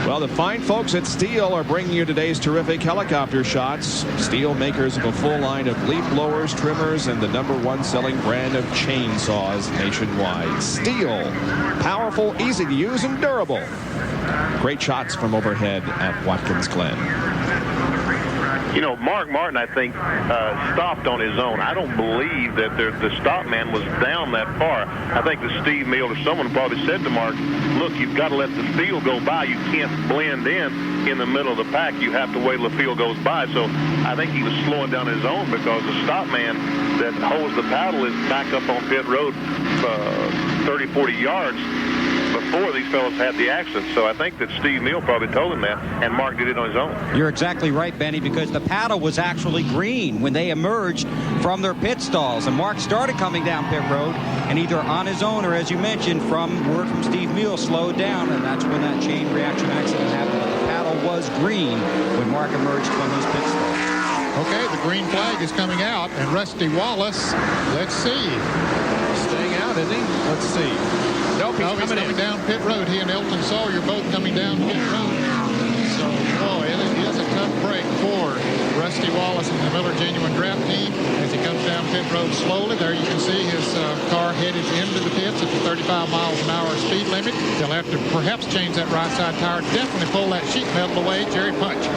Well, the fine folks at Steel are bringing you today's terrific helicopter shots. Steel, makers of a full line of leaf blowers, trimmers, and the #1 selling brand of chainsaws nationwide. Steel, powerful, easy to use, and durable. Great shots from overhead at Watkins Glen. You know, Mark Martin, I think, stopped on his own. I don't believe that the stop man was down that far. I think that Steve Mills or someone probably said to Mark, look, you've got to let the field go by. You can't blend in the middle of the pack. You have to wait till the field goes by. So I think he was slowing down his own because the stop man that holds the paddle is back up on pit road 30, 40 yards before these fellows had the accident. So I think that Steve Mill probably told him that, and Mark did it on his own. You're exactly right, Benny, because the paddle was actually green when they emerged from their pit stalls. And Mark started coming down pit road, and either on his own or, as you mentioned, from word from Steve Mill, slowed down, and that's when that chain reaction accident happened. But the paddle was green when Mark emerged from his pit stall. Okay, the green flag is coming out, and Rusty Wallace, let's see. Staying out, isn't he? Let's see. Nope, he's coming down pit road. He and Elton Sawyer both coming down pit road. So, boy, it is a tough break for Rusty Wallace and the Miller Genuine Draft team as he comes down pit road slowly. There you can see his car headed into the pits at the 35 miles an hour speed limit. They'll have to perhaps change that right side tire. Definitely pull that sheet metal away. Jerry Punch.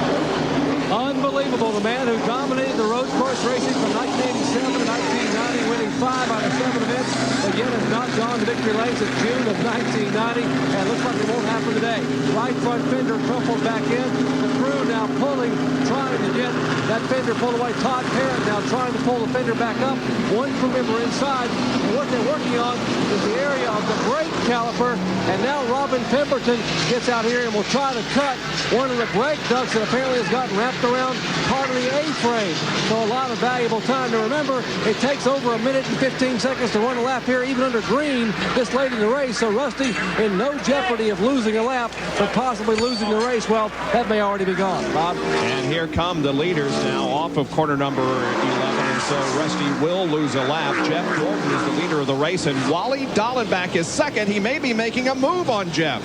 Unbelievable. The man who dominated the road course racing from 1987 to 1990, winning 5 out of 7 events, again has not gone to victory lane since June of 1990, and looks like it won't happen today. Right front fender crumpled back in. The crew now pulling, trying to get that fender pulled away. Todd Parrott now trying to pull the fender back up. One crew member inside, and what they're working on is the area of the brake caliper, and now Robin Pemberton gets out here and will try to cut one of the brake ducts that apparently has gotten wrapped around part of the A-frame. So a lot of valuable time. To remember, it takes over a minute and 15 seconds to run a lap here, even under green this late in the race. So Rusty in no jeopardy of losing a lap, but possibly losing the race. Well, that may already be gone, Bob. And here come the leaders now off of corner number 11. And so Rusty will lose a lap. Jeff Gordon is the leader of the race, and Wally Dallenbach is second. He may be making a move on Jeff.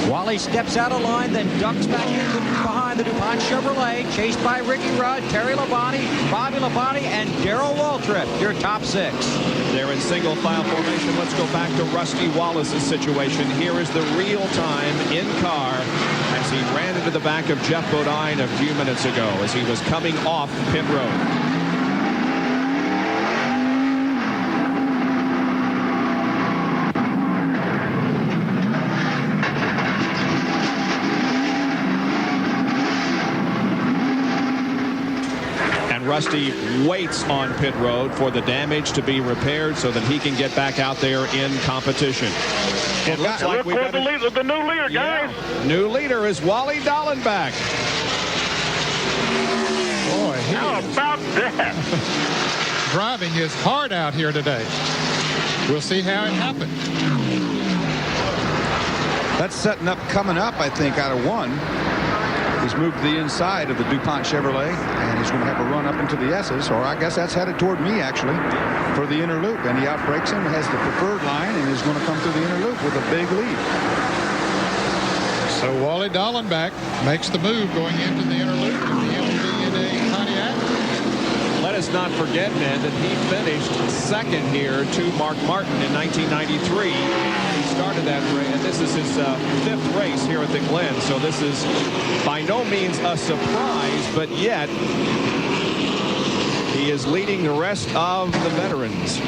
Wally steps out of line, then ducks back in behind the DuPont Chevrolet, chased by Ricky Rudd, Terry Labonte, Bobby Labonte, and Darrell Waltrip, your top 6. They're in single file formation. Let's go back to Rusty Wallace's situation. Here is the real time in car as he ran into the back of Jeff Bodine a few minutes ago as he was coming off pit road. Rusty waits on pit road for the damage to be repaired so that he can get back out there in competition. It looks like we've got the new leader, guys. New leader is Wally Dallenbach. Boy, how about that? Driving his heart out here today. We'll see how it happens. That's setting up, coming up, I think, out of 1. He's moved to the inside of the DuPont Chevrolet, and he's going to have a run up into the S's, or I guess that's headed toward me, actually, for the inner loop. And he outbrakes him, has the preferred line, and is going to come through the inner loop with a big lead. So Wally Dallenbach makes the move going into the inner loop in the LVNA Pontiac. Let us not forget, man, that he finished second here to Mark Martin in 1993. He started that race, and this is his 5th race here at the Glen. So this is by no means a surprise, but yet he is leading the rest of the veterans.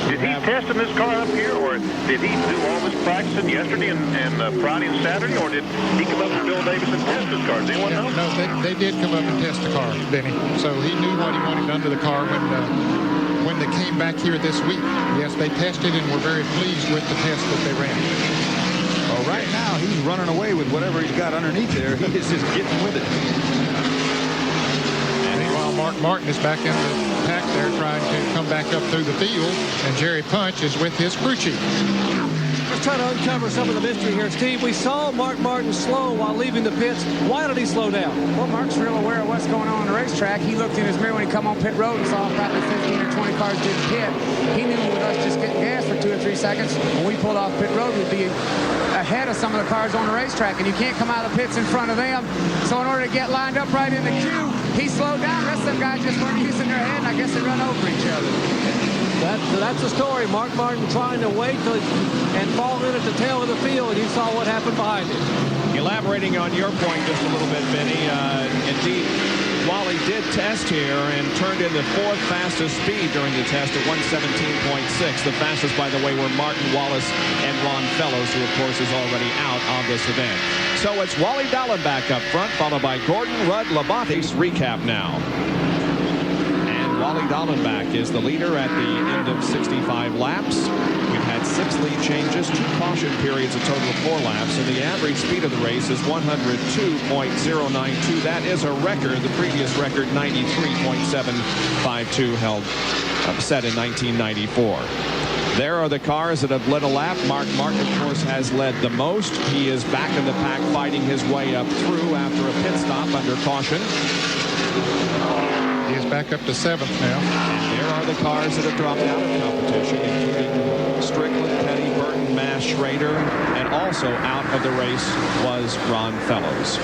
Did he test in this car up here, or did he do all this practicing yesterday and Friday and Saturday, or did he come up to Bill Davis and test his car? Does anyone know? No, they did come up and test the car, Benny. So he knew what he wanted done to the car when they came back here this week. Yes, they tested and were very pleased with the test that they ran. Well, right now he's running away with whatever he's got underneath there. He is just getting with it. And meanwhile, Mark Martin is back in the pack there trying to come back up through the field, and Jerry Punch is with his crew chief. Let's try to uncover some of the mystery here, Steve. We saw Mark Martin slow while leaving the pits. Why did he slow down? Well, Mark's real aware of what's going on the racetrack. He looked in his mirror when he come on pit road and saw probably 15 or 20 cars did pit. He knew with us just getting gas for 2 or 3 seconds, when we pulled off pit road, we'd be ahead of some of the cars on the racetrack, and you can't come out of the pits in front of them. So in order to get lined up right in the queue, he slowed down. The rest of them guys just weren't using their head, and I guess they run over each other. That's the story. Mark Martin trying to wait and fall in at the tail of the field, and you saw what happened behind him. Elaborating on your point just a little bit, Benny, indeed, Wally did test here and turned in the 4th fastest speed during the test at 117.6. The fastest, by the way, were Martin Wallace and Ron Fellows, who, of course, is already out of this event. So it's Wally Dallenbach up front, followed by Gordon, Rudd, Labonte's recap now. Wally Dallenbach is the leader at the end of 65 laps. We've had 6 lead changes, 2 caution periods, a total of 4 laps, and the average speed of the race is 102.092. That is a record. The previous record, 93.752, set in 1994. There are the cars that have led a lap. Mark Martin, of course, has led the most. He is back in the pack, fighting his way up through after a pit stop under caution. He is back up to 7th now. And there are the cars that have dropped out of competition, including Strickland, Petty, Burton, Mass Schrader, and also out of the race was Ron Fellows.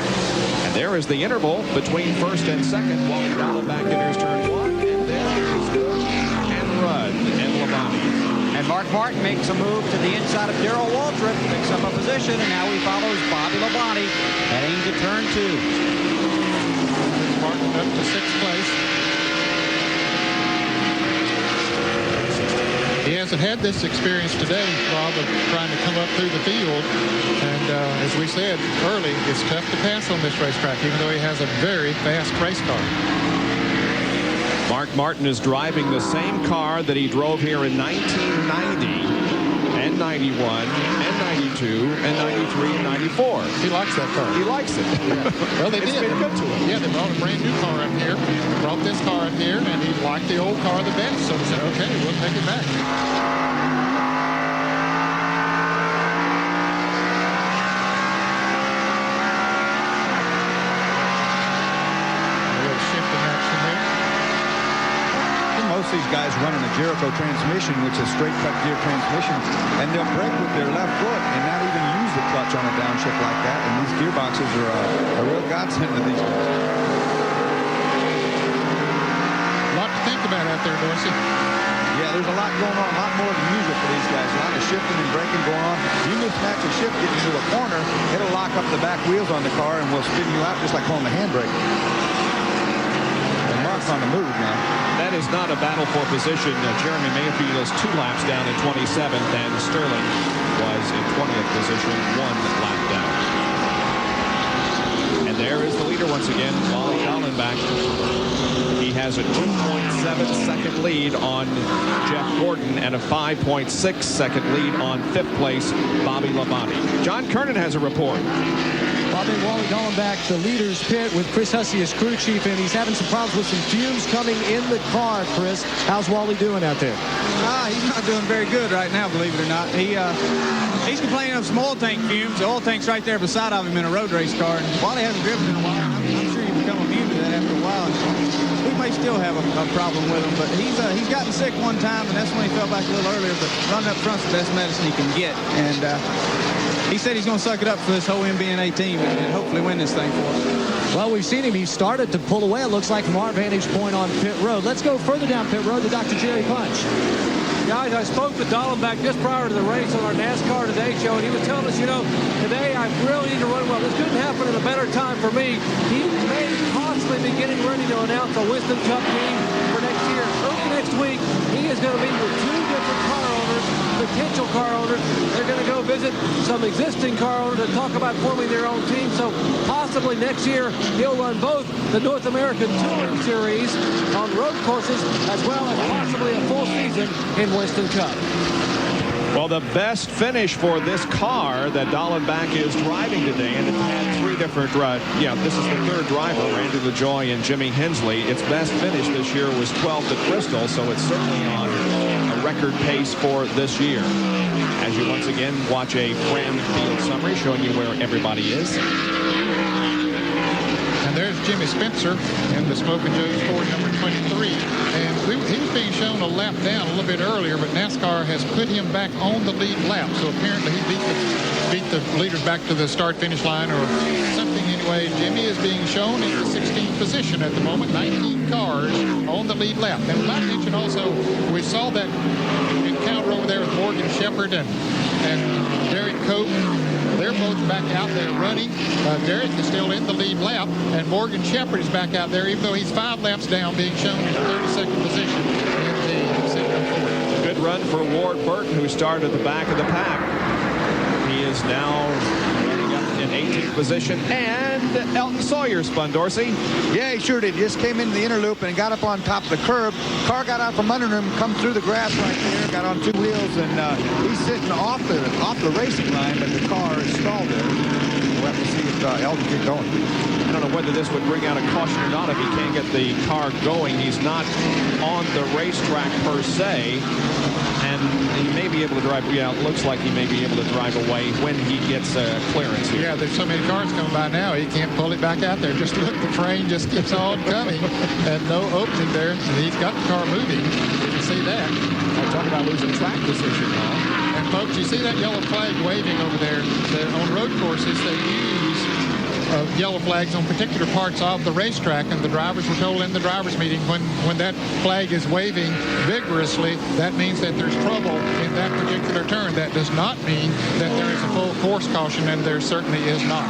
And there is the interval between first and second. Wally Dallenbach enters turn 1, and there is Wood and Rudd and Labonte. And Mark Martin makes a move to the inside of Darrell Waltrip, picks up a position, and now he follows Bobby Labonte heading to turn 2. Martin up to 6th place. He hasn't had this experience today, Rob, of trying to come up through the field. And as we said early, it's tough to pass on this racetrack, even though he has a very fast race car. Mark Martin is driving the same car that he drove here in 1990 and 91 and 92 and 93 and 94. He likes that car. He likes it. Yeah. Well, they it's did. been good to him. Yeah, they brought a brand new car up here, brought this car up here, and he liked the old car the best. So they said, okay, we'll take it back. Most of these guys running a Jericho transmission, which is straight cut gear transmission, and they'll brake with their left foot and not even use the clutch on a downshift like that. And these gearboxes are a real godsend to these guys. A lot to think about out there, Dorsey. Yeah, there's a lot going on, a lot more than usual for these guys. A lot of shifting and braking going on. You mismatch a shift, get into a corner, it'll lock up the back wheels on the car and will spin you out just like pulling the handbrake. And Mark's on the move now. That is not a battle for position. Jeremy Mayfield is 2 laps down in 27th, and Sterling was in 20th position, 1 lap down. And there is the leader once again, Wally Dallenbach. He has a 2.7 second lead on Jeff Gordon and a 5.6 second lead on 5th place Bobby Labonte. John Kernan has a report. Bobby Wally Dallenbach, the leader's pit with Chris Hussey as crew chief, and he's having some problems with some fumes coming in the car, Chris. How's Wally doing out there? He's not doing very good right now, believe it or not. He's complaining of some oil tank fumes. The oil tank's right there beside of him in a road race car. And Wally hasn't driven in a while. I'm sure you become immune to that after a while. We may still have a problem with him, but he's gotten sick one time, and that's when he fell back a little earlier. But running up front's the best medicine he can get. And he said he's going to suck it up for this whole MBNA team and hopefully win this thing for us. Well, we've seen him. He started to pull away. It looks like from our vantage point on pit road. Let's go further down pit road to Dr. Jerry Punch. Guys, I spoke with Dallenbach just prior to the race on our NASCAR Today show, and he was telling us, today I really need to run well. This couldn't happen at a better time for me. He may possibly be getting ready to announce a Winston Cup team for next year. Early next week, he is going to meet with 2 different car owners, potential car owners. They're going to go visit some existing car owners and talk about forming their own team. So possibly next year, he'll run both the North American Touring Series on road courses as well as possibly a full season in Winston Cup. Well, the best finish for this car that Dallenbach is driving today, and it had 3 different, this is the 3rd driver, Randy LaJoie and Jimmy Hensley. Its best finish this year was 12th at Bristol, so it's certainly on a record pace for this year. As you once again watch a Fram field summary showing you where everybody is. And there's Jimmy Spencer in the Smoking Joe's Ford number 23. And he was being shown a lap down a little bit earlier, but NASCAR has put him back on the lead lap. So apparently he beat the leaders back to the start-finish line or something anyway. Jimmy is being shown in the 16th position at the moment. 19 cars on the lead lap. And we might mention also, we saw that encounter over there with Morgan Shepherd and Derek Cope. They're both back out there running. Derek is still in the lead lap, and Morgan Shepherd is back out there, even though he's 5 laps down, being shown in the 32nd position in the Sigma Ford. Good run for Ward Burton, who started at the back of the pack. He is now running up in 18th position, and Elton Sawyer spun, Dorsey. Yeah, he sure did. He just came into the inner loop and got up on top of the curb. Car got out from under him, come through the grass right there, got on 2 wheels, and he's sitting off the racing line, but the car is stalled there. We'll have to see if Elton can get going. I don't know whether this would bring out a caution or not if he can't get the car going. He's not on the racetrack per se, and he may be able to drive. Yeah, it looks like he may be able to drive away when he gets clearance here. Yeah, there's so many cars coming by now, he can't pull it back out there. Just look, the train just keeps on coming, and no opening there. And he's got the car moving. You can see that. I'll talk about losing track position now. And folks, you see that yellow flag waving over there. On road courses, they use yellow flags on particular parts of the racetrack, and the drivers were told in the drivers meeting when that flag is waving vigorously, that means that there's trouble in that particular turn. That does not mean that there is a full course caution, and there certainly is not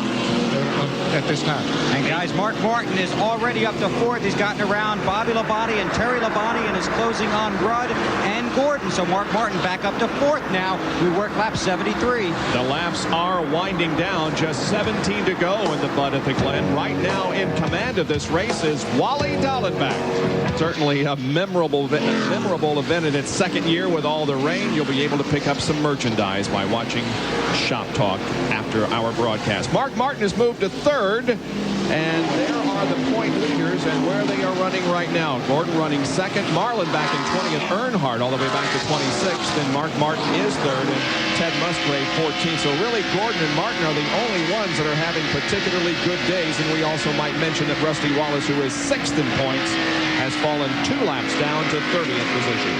at this time. And guys, Mark Martin is already up to fourth. He's gotten around Bobby Labonte and Terry Labonte and is closing on Rudd and Gordon. So Mark Martin back up to fourth now. We work lap 73. The laps are winding down. Just 17 to go in the Bud at the Glen. Right now in command of this race is Wally Dallenbach. Certainly a memorable event in its second year with all the rain. You'll be able to pick up some merchandise by watching Shop Talk after our broadcast. Mark Martin has moved to third, and there are the point leaders and where they are running right now. Gordon running second, Marlin back in 20th, Earnhardt all the way back to 26th, and Mark Martin is third, and Ted Musgrave 14th. So really, Gordon and Martin are the only ones that are having particularly good days, and we also might mention that Rusty Wallace, who is sixth in points, has fallen 2 laps down to 30th position.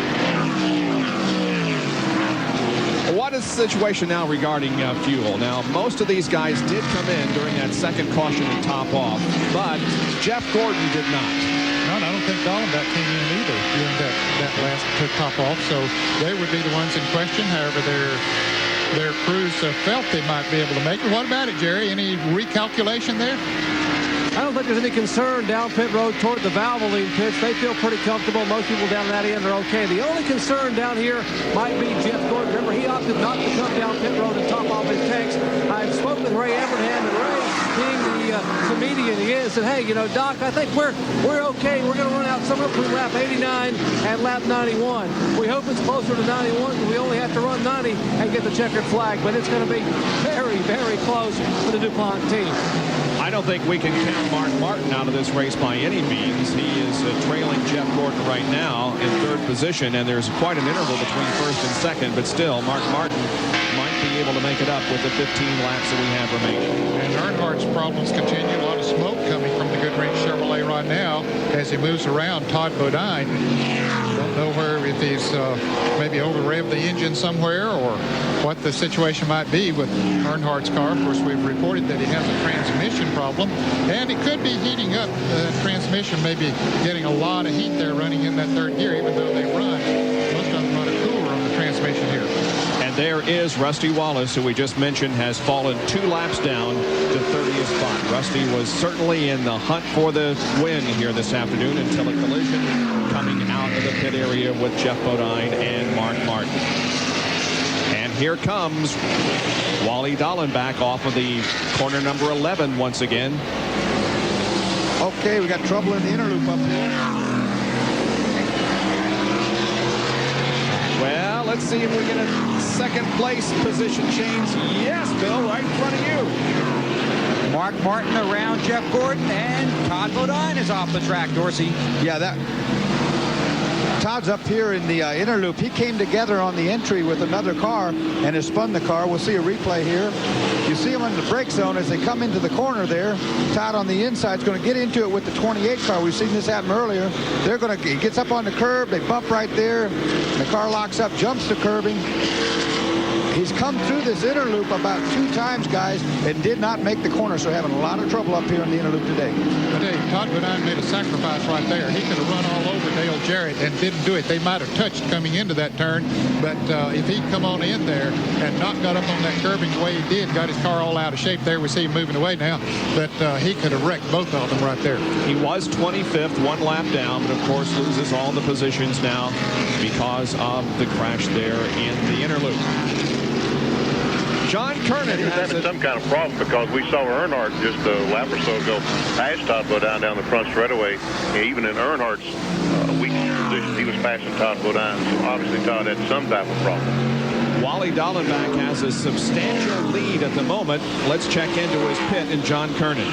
What is the situation now regarding fuel? Now, most of these guys did come in during that second caution and top off, but Jeff Gordon did not. No, I don't think Dallenbach came in either during that last top off, so they would be the ones in question. However, their crews felt they might be able to make it. What about it, Jerry? Any recalculation there? I don't think there's any concern down pit road toward the Valvoline pits. They feel pretty comfortable. Most people down that end are okay. The only concern down here might be Jeff Gordon. Remember, he opted not to come down pit road and top off his tanks. I've spoken with Ray Evernham, and Ray, being the comedian he is, said, hey, Doc, I think we're okay. We're going to run out somewhere between lap 89 and lap 91. We hope it's closer to 91, but we only have to run 90 and get the checkered flag. But it's going to be very, very close for the DuPont team. I don't think we can count Mark Martin out of this race by any means. He is trailing Jeff Gordon right now in third position, and there's quite an interval between first and second, but still, Mark Martin might be able to make it up with the 15 laps that we have remaining. And Earnhardt's problems continue. A lot of smoke coming from the Goodrich Chevrolet right now as he moves around Todd Bodine. Don't know if he's maybe over-revved the engine somewhere or what the situation might be with Earnhardt's car. Of course, we've reported that he has a transmission problem, and it could be heating up. The transmission may be getting a lot of heat there running in that third gear, even though they run. Most of them run a cooler on the transmission here. And there is Rusty Wallace, who we just mentioned has fallen 2 laps down to 30th spot. Rusty was certainly in the hunt for the win here this afternoon until a collision coming out of the pit area with Jeff Bodine and Mark Martin. And here comes Wally Dallenbach off of the corner number 11 once again. Okay, we got trouble in the inner loop up here. Well, let's see if we get a second place position change. Yes, Bill, right in front of you. Mark Martin around Jeff Gordon, and Todd Bodine is off the track, Dorsey. Yeah, Todd's up here in the inner loop. He came together on the entry with another car and has spun the car. We'll see a replay here. You see him in the brake zone as they come into the corner there. Todd on the inside is going to get into it with the 28 car. We've seen this happen earlier. He gets up on the curb. They bump right there. The car locks up, jumps the curbing. He's come through this inner loop about 2 times, guys, and did not make the corner, so having a lot of trouble up here in the inner loop today. But hey, Todd Bodine made a sacrifice right there. He could have run all over Dale Jarrett and didn't do it. They might have touched coming into that turn, but if he'd come on in there and not got up on that curbing the way he did, got his car all out of shape there. We see him moving away now, but he could have wrecked both of them right there. He was 25th, 1 lap down, but of course loses all the positions now because of the crash there in the inner loop. John Kernan has having some kind of problem because we saw Earnhardt just a lap or so ago pass Todd Bodine down the front straightaway. Even in Earnhardt's weak position, he was passing Todd Bodine. So obviously Todd had some type of problem. Wally Dallenbach has a substantial lead at the moment. Let's check into his pit and John Kernan.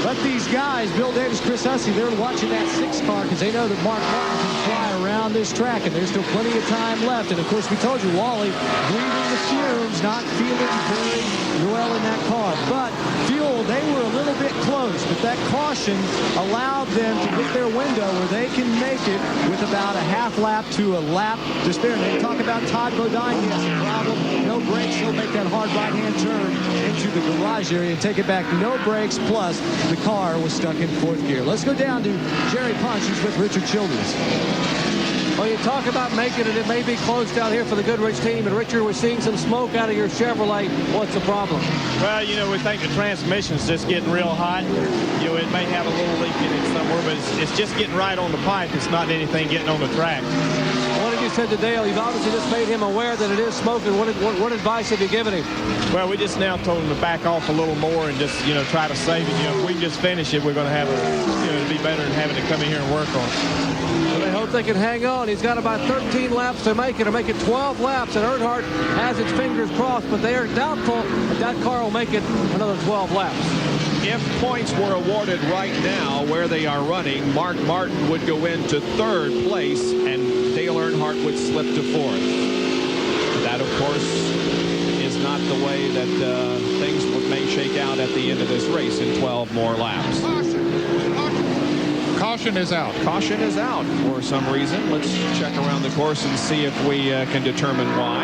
But these guys, Bill Davis, Chris Hussey, they're watching that 6 car because they know that Mark Martin can fly around this track, and there's still plenty of time left. And, of course, we told you, Wally breathing the fumes, not feeling very well in that car. But fuel, they were a little bit close, but that caution allowed them to get their window where they can make it with about a half lap to a lap to spare. And they talk about Todd Bodine, he has a problem. No brakes, he'll make that hard right-hand turn into the garage area and take it back. No brakes, plus the car was stuck in 4th gear. Let's go down to Jerry Punch, who's with Richard Childress. Well, you talk about making it. It may be close down here for the Goodrich team. And, Richard, we're seeing some smoke out of your Chevrolet. What's the problem? Well, we think the transmission's just getting real hot. It may have a little leak in it somewhere, but it's just getting right on the pipe. It's not anything getting on the track. What have you said to Dale? You've obviously just made him aware that it is smoking. What advice have you given him? Well, we just now told him to back off a little more and just, try to save it. If we can just finish it, we're going to have it'll be better than having to come in here and work on it. Well, I hope they can hang on. He's got about 13 laps to make it, or make it 12 laps. And Earnhardt has its fingers crossed, but they are doubtful that car will make it another 12 laps. If points were awarded right now where they are running, Mark Martin would go into 3rd place and Dale Earnhardt would slip to 4th. That, of course, is not the way that things may shake out at the end of this race in 12 more laps. Caution is out. Caution is out for some reason. Let's check around the course and see if we can determine why.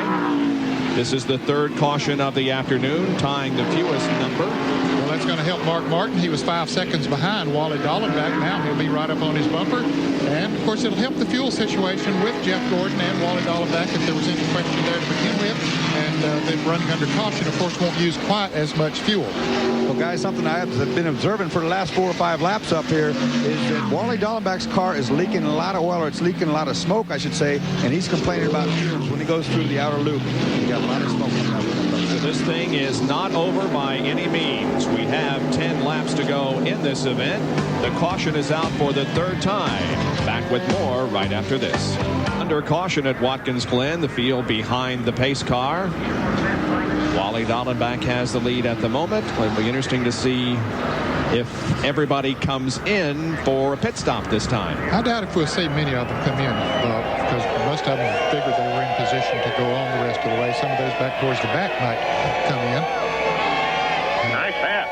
This is the 3rd caution of the afternoon, tying the fewest number. Well, that's going to help Mark Martin. He was 5 seconds behind Wally Dallenbach. Now he'll be right up on his bumper. And, of course, it'll help the fuel situation with Jeff Gordon and Wally Dallenbach if there was any question there to begin with. And then running under caution, of course, won't use quite as much fuel. Well, guys, something I have been observing for the last 4 or 5 laps up here is that Wally Dallenbach's car is leaking a lot of oil, or it's leaking a lot of smoke, I should say, and he's complaining about fumes when he goes through the outer loop. He got a lot of smoke coming out. So this thing is not over by any means. We have 10 laps to go in this event. The caution is out for the 3rd time. Back with more right after this. Under caution at Watkins Glen, the field behind the pace car. Wally Dallenbach has the lead at the moment. It'll be interesting to see if everybody comes in for a pit stop this time. I doubt if we'll see many of them come in, because most of them figured they were in position to go on the rest of the way. Some of those back towards the back might come in. Nice hat.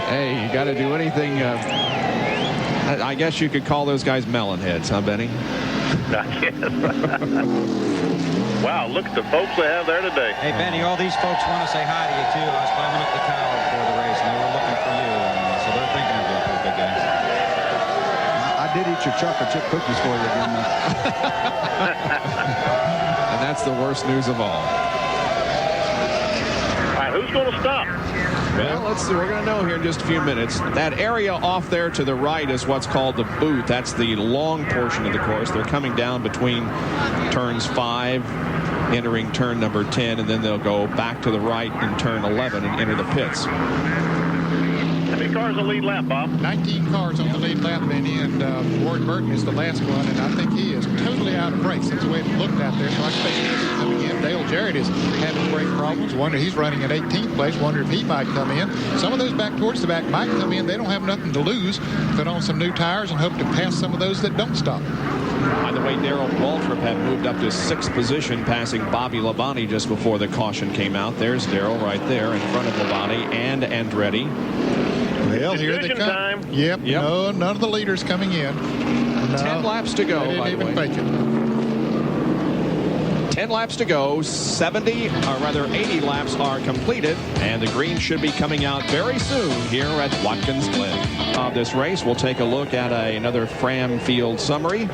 Hey, you got to do anything. I guess you could call those guys melon heads, huh, Benny? I guess. Wow, look at the folks they have there today. Hey, Benny, all these folks want to say hi to you, too. I was climbing up the tower before the race, and they were looking for you. So they're thinking of you, big guys. I did eat your chocolate chip cookies for you, didn't I? And that's the worst news of all. All right, who's going to stop? Well, let's see. We're going to know here in just a few minutes. That area off there to the right is what's called the booth. That's the long portion of the course. They're coming down between turns 5, entering turn number 10, and then they'll go back to the right in turn 11 and enter the pits. How many cars on the lead lap, Bob? 19 cars on the lead lap, Benny, and Ward Burton is the last one, and I think he is totally out of brakes. That's the way it looked out there. So I expect him to be coming in. Dale Jarrett is having brake problems. Wonder, he's running at 18th place. Wonder if he might come in. Some of those back towards the back might come in. They don't have nothing to lose. Put on some new tires and hope to pass some of those that don't stop. By the way, Darrell Waltrip had moved up to 6th position, passing Bobby Labonte just before the caution came out. There's Darrell right there in front of Labonte and Andretti. Well, here they come. Time. Yep. No, none of the leaders coming in. No, 10 laps to go, they by the didn't way. even make it. 10 laps to go. 80 laps are completed, and the green should be coming out very soon here at Watkins Glen. Of this race, we'll take a look at another Fram Field summary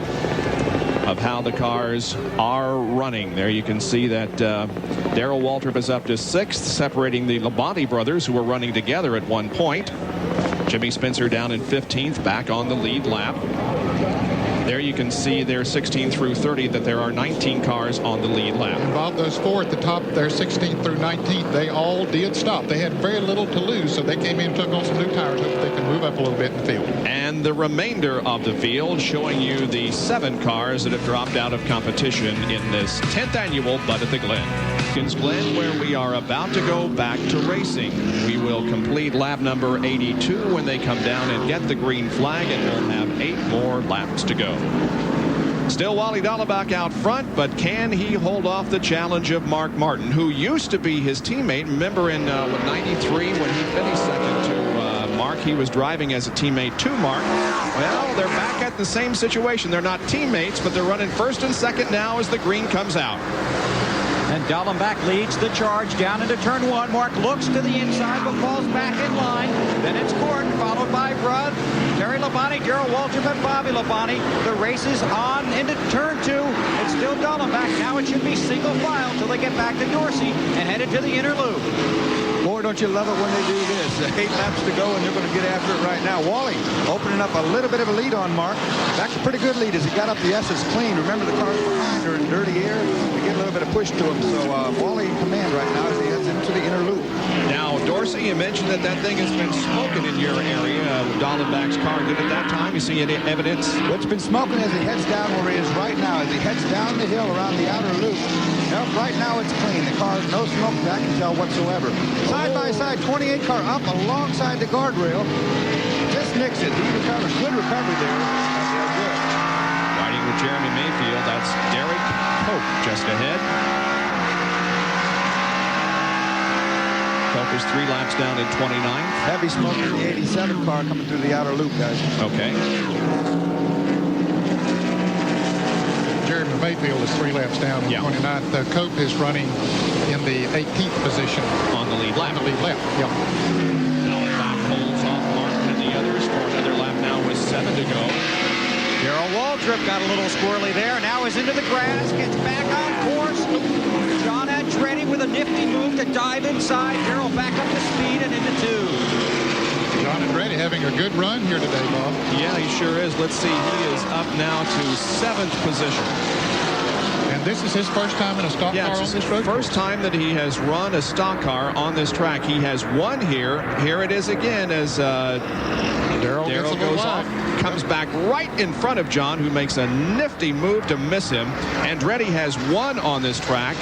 of how the cars are running. There you can see that Darrell Waltrip is up to 6th, separating the Labonte brothers, who were running together at one point. Jimmy Spencer down in 15th, back on the lead lap. There you can see there 16 through 30 that there are 19 cars on the lead lap. And Bob, those 4 at the top there, 16th through 19th, they all did stop. They had very little to lose, so they came in and took on some new tires so that they can move up a little bit in the field. And the remainder of the field showing you the 7 cars that have dropped out of competition in this 10th annual Bud at the Glen. Watkins Glen, where we are about to go back to racing. We will complete lap number 82 when they come down and get the green flag, and we'll have 8 more laps to go. Still Wally Dallenbach out front, but can he hold off the challenge of Mark Martin, who used to be his teammate? Remember in 93 when he finished second to Mark, he was driving as a teammate to Mark. Well, they're back at the same situation. They're not teammates, but they're running first and second now as the green comes out. And Dallenbach leads the charge down into turn 1. Mark looks to the inside but falls back in line. Then it's Gordon, followed by Rudd, Terry Labonte, Darrell Waltrip, and Bobby Labonte. The race is on into turn 2. It's still Dallenbach. Now it should be single file till they get back to Dorsey and headed to the inner loop. Boy, don't you love it when they do this. 8 laps to go, and they're going to get after it right now. Wally opening up a little bit of a lead on Mark. That's a pretty good lead as he got up the S's clean. Remember, the cars behind are in dirty air. They get a little bit of push to him. So Wally in command right now as he heads into the inner loop. Now, Dorsey, you mentioned that thing has been smoking in your area. Dallenbach's car did at that time. You see any evidence? What's been smoking as he heads down where he is right now, as he heads down the hill around the outer loop. Nope, right now it's clean. The car's no smoke that I can tell whatsoever. Side by side, 28 car up alongside the guardrail. Just nicks it. He recovers. Good recovery there. Good. Riding with Jeremy Mayfield, that's Derek Pope just ahead. Pope is 3 laps down in 29th. Heavy smoke in the 87 car coming through the outer loop, guys. Okay. Jeremy Mayfield is 3 laps down in 29th. Cope is running in the 18th position. On the lead lap. On the lead lap, yeah. Dallenbach holds off Martin and the others for another lap now with 7 to go. Darrell Waltrip got a little squirrely there. Now is into the grass, gets back on course. John Andretti with a nifty move to dive inside. Darrell back up to speed and into 2. John Andretti having a good run here today, Bob. Yeah, he sure is. Let's see. He is up now to 7th position. And this is his first time in a stock car on this road. First time that he has run a stock car on this track. He has won here. Here it is again as Darrell goes off. Comes back right in front of John, who makes a nifty move to miss him. Andretti has won on this track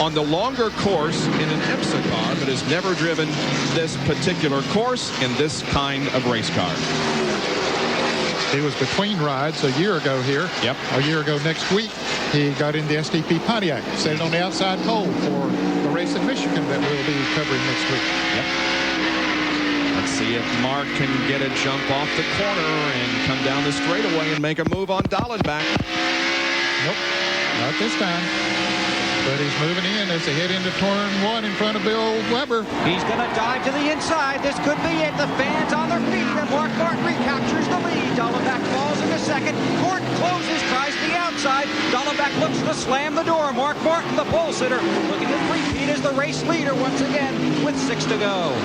on the longer course in an IMSA car, but has never driven this particular course in this kind of race car. He was between rides a year ago here. Yep. A year ago next week, he got in the SDP Pontiac. Set it on the outside pole for the race in Michigan that we'll be covering next week. Yep. Let's see if Mark can get a jump off the corner and come down the straightaway and make a move on Dallenbach. Nope, not this time. But he's moving in as they head into turn 1 in front of Bill Weber. He's going to dive to the inside. This could be it. The fans on their feet, and Mark Martin recaptures the lead. Dallenbach falls into second. Gordon closes, tries the outside. Dallenbach looks to slam the door. Mark Martin, the pole sitter, looking to repeat as the race leader once again with 6 to go.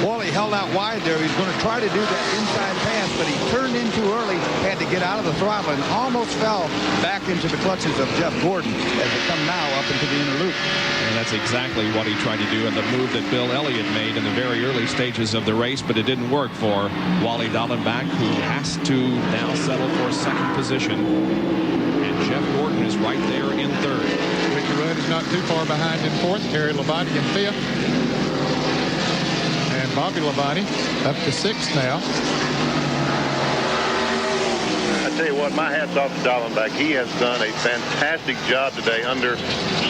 Wally held out wide there. He's going to try to do that inside pass, but he turned in too early, had to get out of the throttle, and almost fell back into the clutches of Jeff Gordon as they come now up into the inner loop. And that's exactly what he tried to do, and the move that Bill Elliott made in the very early stages of the race, but it didn't work for Wally Dallenbach, who has to now settle for 2nd position. And Jeff Gordon is right there in 3rd. Ricky Rudd is not too far behind in 4th. Terry Labonte in 5th. And Bobby Labonte up to 6th now. I tell you what, my hat's off to Dallenbach. He has done a fantastic job today under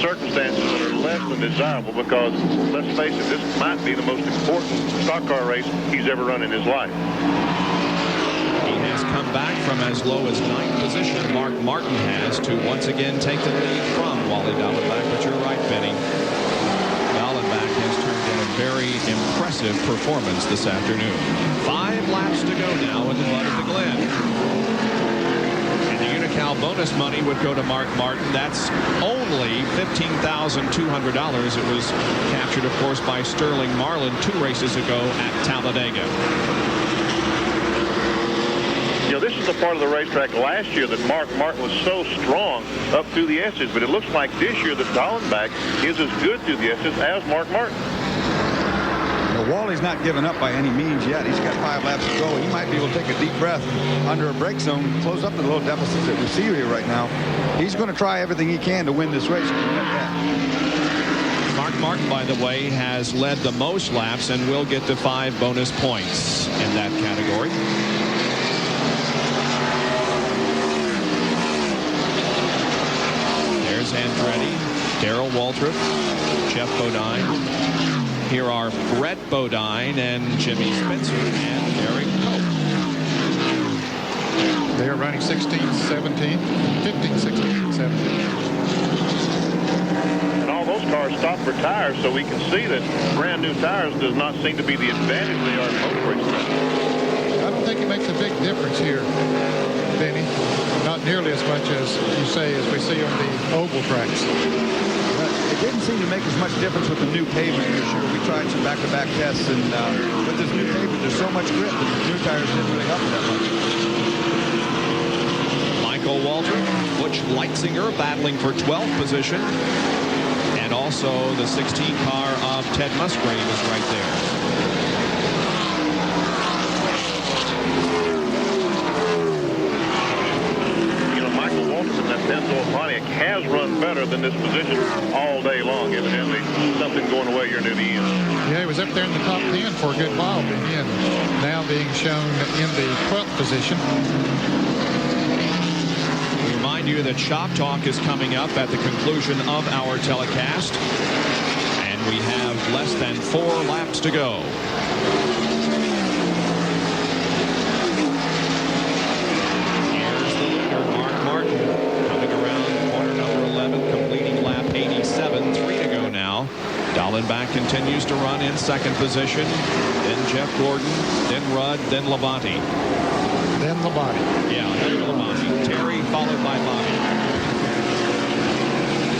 circumstances that are less than desirable because, let's face it, this might be the most important stock car race he's ever run in his life. He has come back from as low as 9th position. Mark Martin has to once again take the lead from Wally Dallenbach. But you're right, Benny. Dallenbach has turned in a very impressive performance this afternoon. 5 laps to go now in the mud of the Glen. And the Unocal bonus money would go to Mark Martin. That's only $15,200. It was captured, of course, by Sterling Marlin 2 races ago at Talladega. You know, this is the part of the racetrack last year that Mark Martin was so strong up through the S's, but it looks like this year that Dallenbach is as good through the S's as Mark Martin. Well, Wally's not giving up by any means yet. He's got 5 laps to go. He might be able to take a deep breath under a brake zone, close up the little deficits that we see here right now. He's going to try everything he can to win this race. Mark Martin, by the way, has led the most laps and will get to 5 bonus points in that category. There's Andretti, Darrell Waltrip, Jeff Bodine. Here are Brett Bodine and Jimmy Spencer and Eric Pope. They are running 16, 17, 15, 16, 17. And all those cars stop for tires, so we can see that brand new tires does not seem to be the advantage they are in most races. I don't think it makes a big difference here, Benny. Not nearly as much as you say as we see on the oval tracks. It didn't seem to make as much difference with the new pavement this year. We tried some back-to-back tests, and with this new pavement, there's so much grip that the new tires didn't really help that much. Michael Waltrip, Butch Leitzinger battling for 12th position. And also the 16 car of Ted Musgrave is right there. Pontiac has run better than this position all day long. Evidently, something going away here near the end. Yeah, he was up there in the top 10 for a good while, but again, now being shown in the 12th position. We remind you that Shop Talk is coming up at the conclusion of our telecast, and we have less than 4 laps to go. Here's the leader, Mark Martin. Completing lap 87, 3 to go now. Dallenbach continues to run in second position. Then Jeff Gordon, then Rudd, then Labonte. Then Labonte. Yeah, then Labonte. Terry followed by Bobby.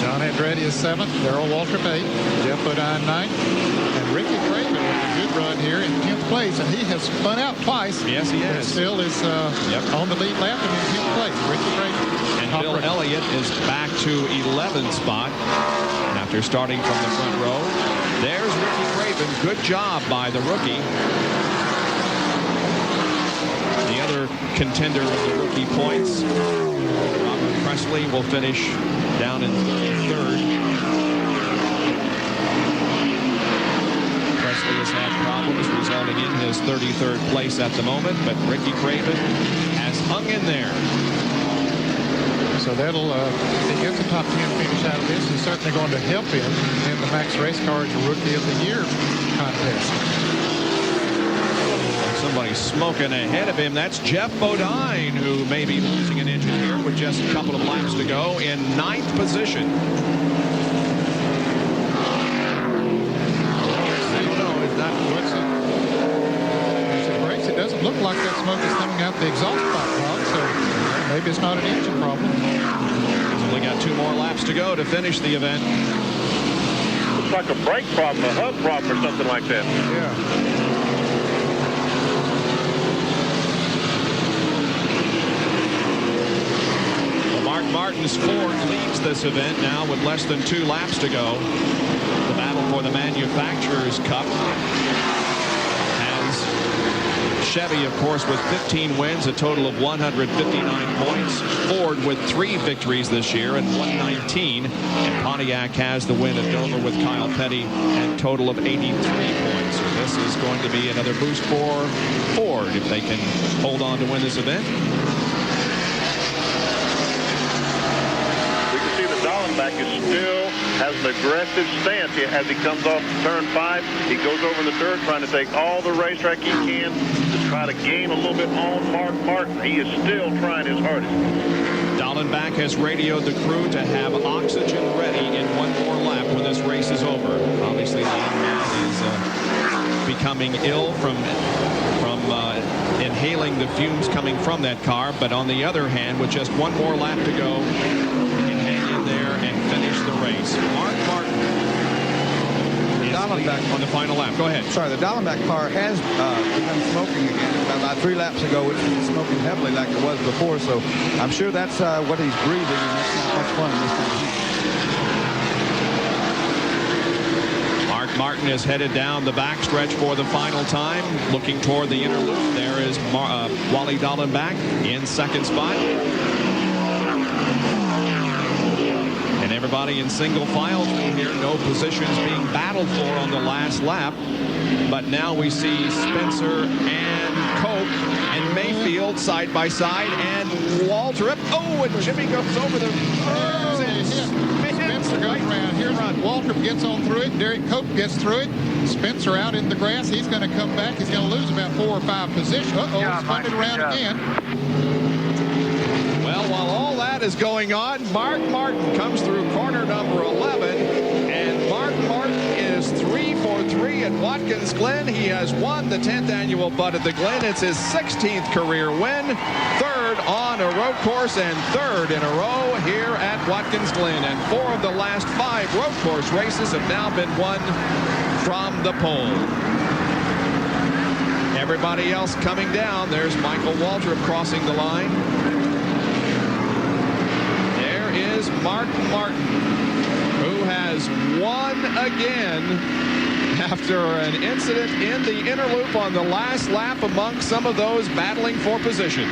John Andretti is 7th. Darrell Waltrip 8th. Jeff Bodine 9th. And Ricky Craven with a good run here in 10th place. And he has spun out twice. Yes, he has. Still is on the lead lap and in 10th place. Ricky Craven. And Bill Elliott is back to 11th spot after starting from the front row. There's Ricky Craven. Good job by the rookie. The other contender of the rookie points, Robert Presley, will finish down in 33rd. Presley has had problems resulting in his 33rd place at the moment, but Ricky Craven has hung in there. So that'll, if he gets a top 10 finish out of this, he's certainly going to help him in the Max Race Cars Rookie of the Year contest. Somebody smoking ahead of him. That's Jeff Bodine, who may be losing an engine here with just a couple of laps to go in 9th position. I don't know. Is that what's it? As it breaks, it doesn't look like that smoke is coming out the exhaust pipe, Bob, so maybe it's not an engine problem. He's only got 2 more laps to go to finish the event. Looks like a brake problem, a hub problem, or something like that. Yeah. Well, Mark Martin's Ford leads this event now with less than 2 laps to go. The battle for the Manufacturers' Cup has Chevy, of course, with 15 wins, a total of 159 points. Ford with 3 victories this year and 119. And Pontiac has the win at Dover with Kyle Petty and total of 83 points. So this is going to be another boost for Ford if they can hold on to win this event. We can see that Dallenbach is still has an aggressive stance as he comes off turn 5. He goes over in the dirt trying to take all the racetrack he can to try to gain a little bit on Mark Martin. He is still trying his hardest. Dallenbach has radioed the crew to have oxygen ready in 1 more lap when this race is over. Obviously, the young man is becoming ill from inhaling the fumes coming from that car. But on the other hand, with just 1 more lap to go, he can hang in there and finish the race. Mark Martin is on the final lap. Go ahead. Sorry, the Dallenbach car has begun smoking again. About 3 laps ago, it was smoking heavily like it was before. So I'm sure that's what he's breathing, and that's not much fun this time. Mark Martin is headed down the backstretch for the final time, looking toward the inner loop. There is Wally Dallenbach in 2nd spot. And Everybody in single file through here. No positions being battled for on the last lap. But now we see Spencer and Cope and Mayfield side by side, and Waltrip. Oh, and Jimmy goes over the. Spencer goes around. Here's Waltrip gets on through it. Derek Cope gets through it. Spencer out in the grass. He's going to come back. He's going to lose about 4 or 5 positions. Spun it around again. Well, while all that is going on, Mark Martin comes through corner number 11, and Mark Martin is 3 for 3 at Watkins Glen. He has won the 10th annual Bud at the Glen. It's his 16th career win, 3rd on a road course, and 3rd in a row here at Watkins Glen. And 4 of the last 5 road course races have now been won from the pole. Everybody else coming down. There's Michael Waltrip crossing the line. There is Mark Martin, who has won again after an incident in the inner loop on the last lap amongst some of those battling for position.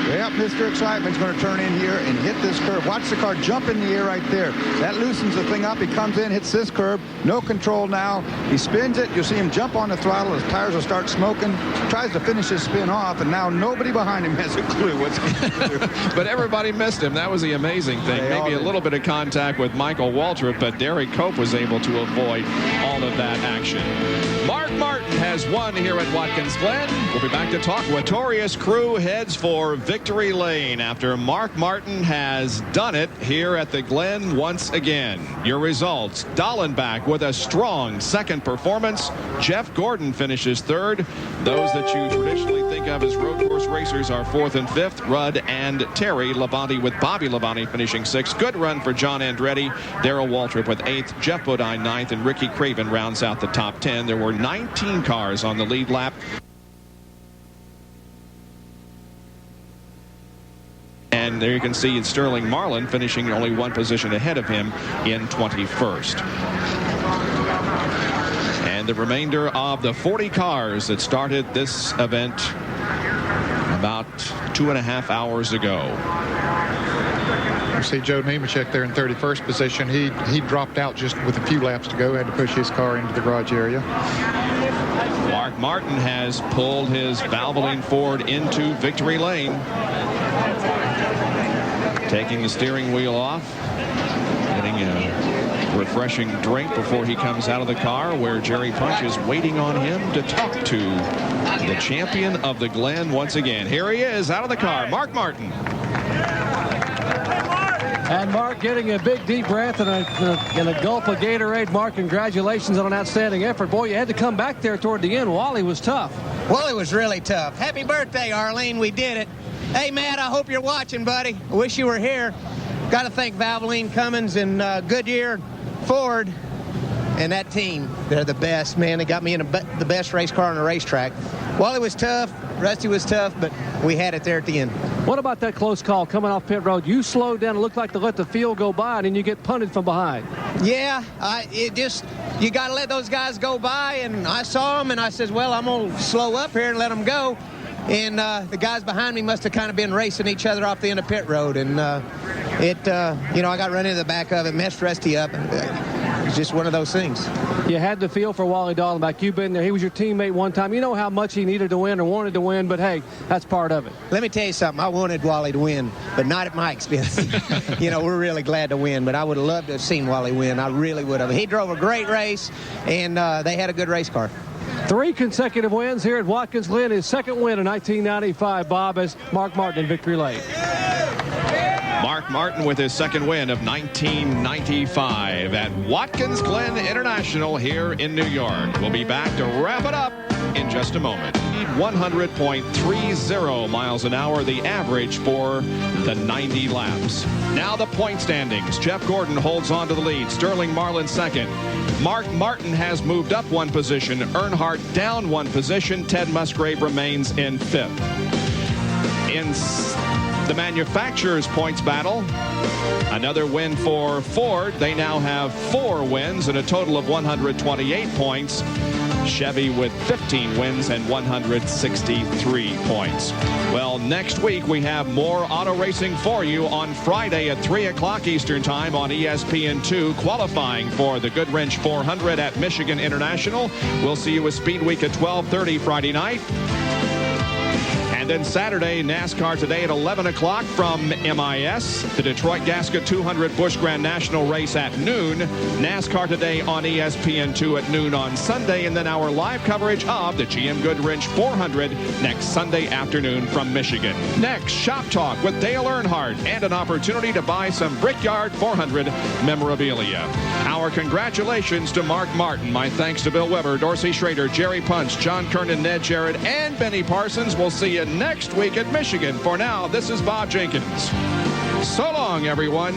Yep, Mr. Excitement's going to turn in here and hit this curve. Watch the car jump in the air right there. That loosens the thing up. He comes in, hits this curve. No control now. He spins it. You'll see him jump on the throttle. His tires will start smoking. Tries to finish his spin off, and now nobody behind him has a clue what's going to do. But everybody missed him. That was the amazing thing. Maybe a little bit of contact with Michael Waltrip, but Derek Cope was able to avoid all of that action. Mark Martin has won here at Watkins Glen. We'll be back to talk. Watorious crew heads for victory lane after Mark Martin has done it here at the Glen once again. Your results: Dallenbach with a strong second performance. Jeff Gordon finishes 3rd. Those that you traditionally think of as road course racers are 4th and 5th. Rudd and Terry Labonte, with Bobby Labonte finishing 6th. Good run for John Andretti. Darrell Waltrip with 8th. Jeff Bodine 9th, and Ricky Craven rounds out the top 10. There were 19 cars on the lead lap. And there you can see Sterling Marlin finishing only 1 position ahead of him in 21st. And the remainder of the 40 cars that started this event about 2.5 hours ago. You see Joe Nemechek there in 31st position. He dropped out just with a few laps to go, had to push his car into the garage area. Mark Martin has pulled his Valvoline Ford into victory lane. Taking the steering wheel off, getting a refreshing drink before he comes out of the car, where Jerry Punch is waiting on him to talk to the champion of the Glen once again. Here he is out of the car, Mark Martin. And Mark getting a big deep breath and a gulp of Gatorade. Mark, congratulations on an outstanding effort. Boy, you had to come back there toward the end. Wally was tough. Wally was really tough. Happy birthday, Arlene. We did it. Hey, Matt, I hope you're watching, buddy. I wish you were here. Got to thank Valvoline, Cummins, and Goodyear, Ford, and that team. They're the best, man. They got me in the best race car on the racetrack. Wally was tough. Rusty was tough, but we had it there at the end. What about that close call coming off pit road? You slowed down and looked like to let the field go by, and then you get punted from behind. Yeah, you got to let those guys go by, and I saw them, and I said, well, I'm going to slow up here and let them go. And the guys behind me must have kind of been racing each other off the end of pit road. And I got run into the back of it, messed Rusty up. It's just one of those things. You had the feel for Wally Dallenbach. You've been there. He was your teammate one time. You know how much he needed to win or wanted to win, but hey, that's part of it. Let me tell you something. I wanted Wally to win, but not at my expense. We're really glad to win, but I would have loved to have seen Wally win. I really would have. He drove a great race, and they had a good race car. 3 consecutive wins here at Watkins Glen. His second win in 1995, Bob, as Mark Martin in victory lane. Mark Martin with his second win of 1995 at Watkins Glen International here in New York. We'll be back to wrap it up in just a moment. 100.30 miles an hour, the average for the 90 laps. Now the point standings. Jeff Gordon holds on to the lead. Sterling Marlin second. Mark Martin has moved up 1 position. Earnhardt down 1 position. Ted Musgrave remains in 5th. In the manufacturers' points battle, another win for Ford. They now have 4 wins and a total of 128 points. Chevy with 15 wins and 163 points. Well, next week we have more auto racing for you on Friday at 3 o'clock Eastern Time on ESPN2, qualifying for the Goodwrench 400 at Michigan International. We'll see you with Speed Week at 12:30 Friday night. And then Saturday, NASCAR Today at 11 o'clock from MIS. The Detroit Gasket 200 Busch Grand National race at noon. NASCAR Today on ESPN2 at noon on Sunday. And then our live coverage of the GM Goodwrench 400 next Sunday afternoon from Michigan. Next, Shop Talk with Dale Earnhardt and an opportunity to buy some Brickyard 400 memorabilia. Our congratulations to Mark Martin. My thanks to Bill Weber, Dorsey Schrader, Jerry Punch, John Kernan, Ned Jarrett, and Benny Parsons. We'll see you next week at Michigan. For now, this is Bob Jenkins. So long, everyone.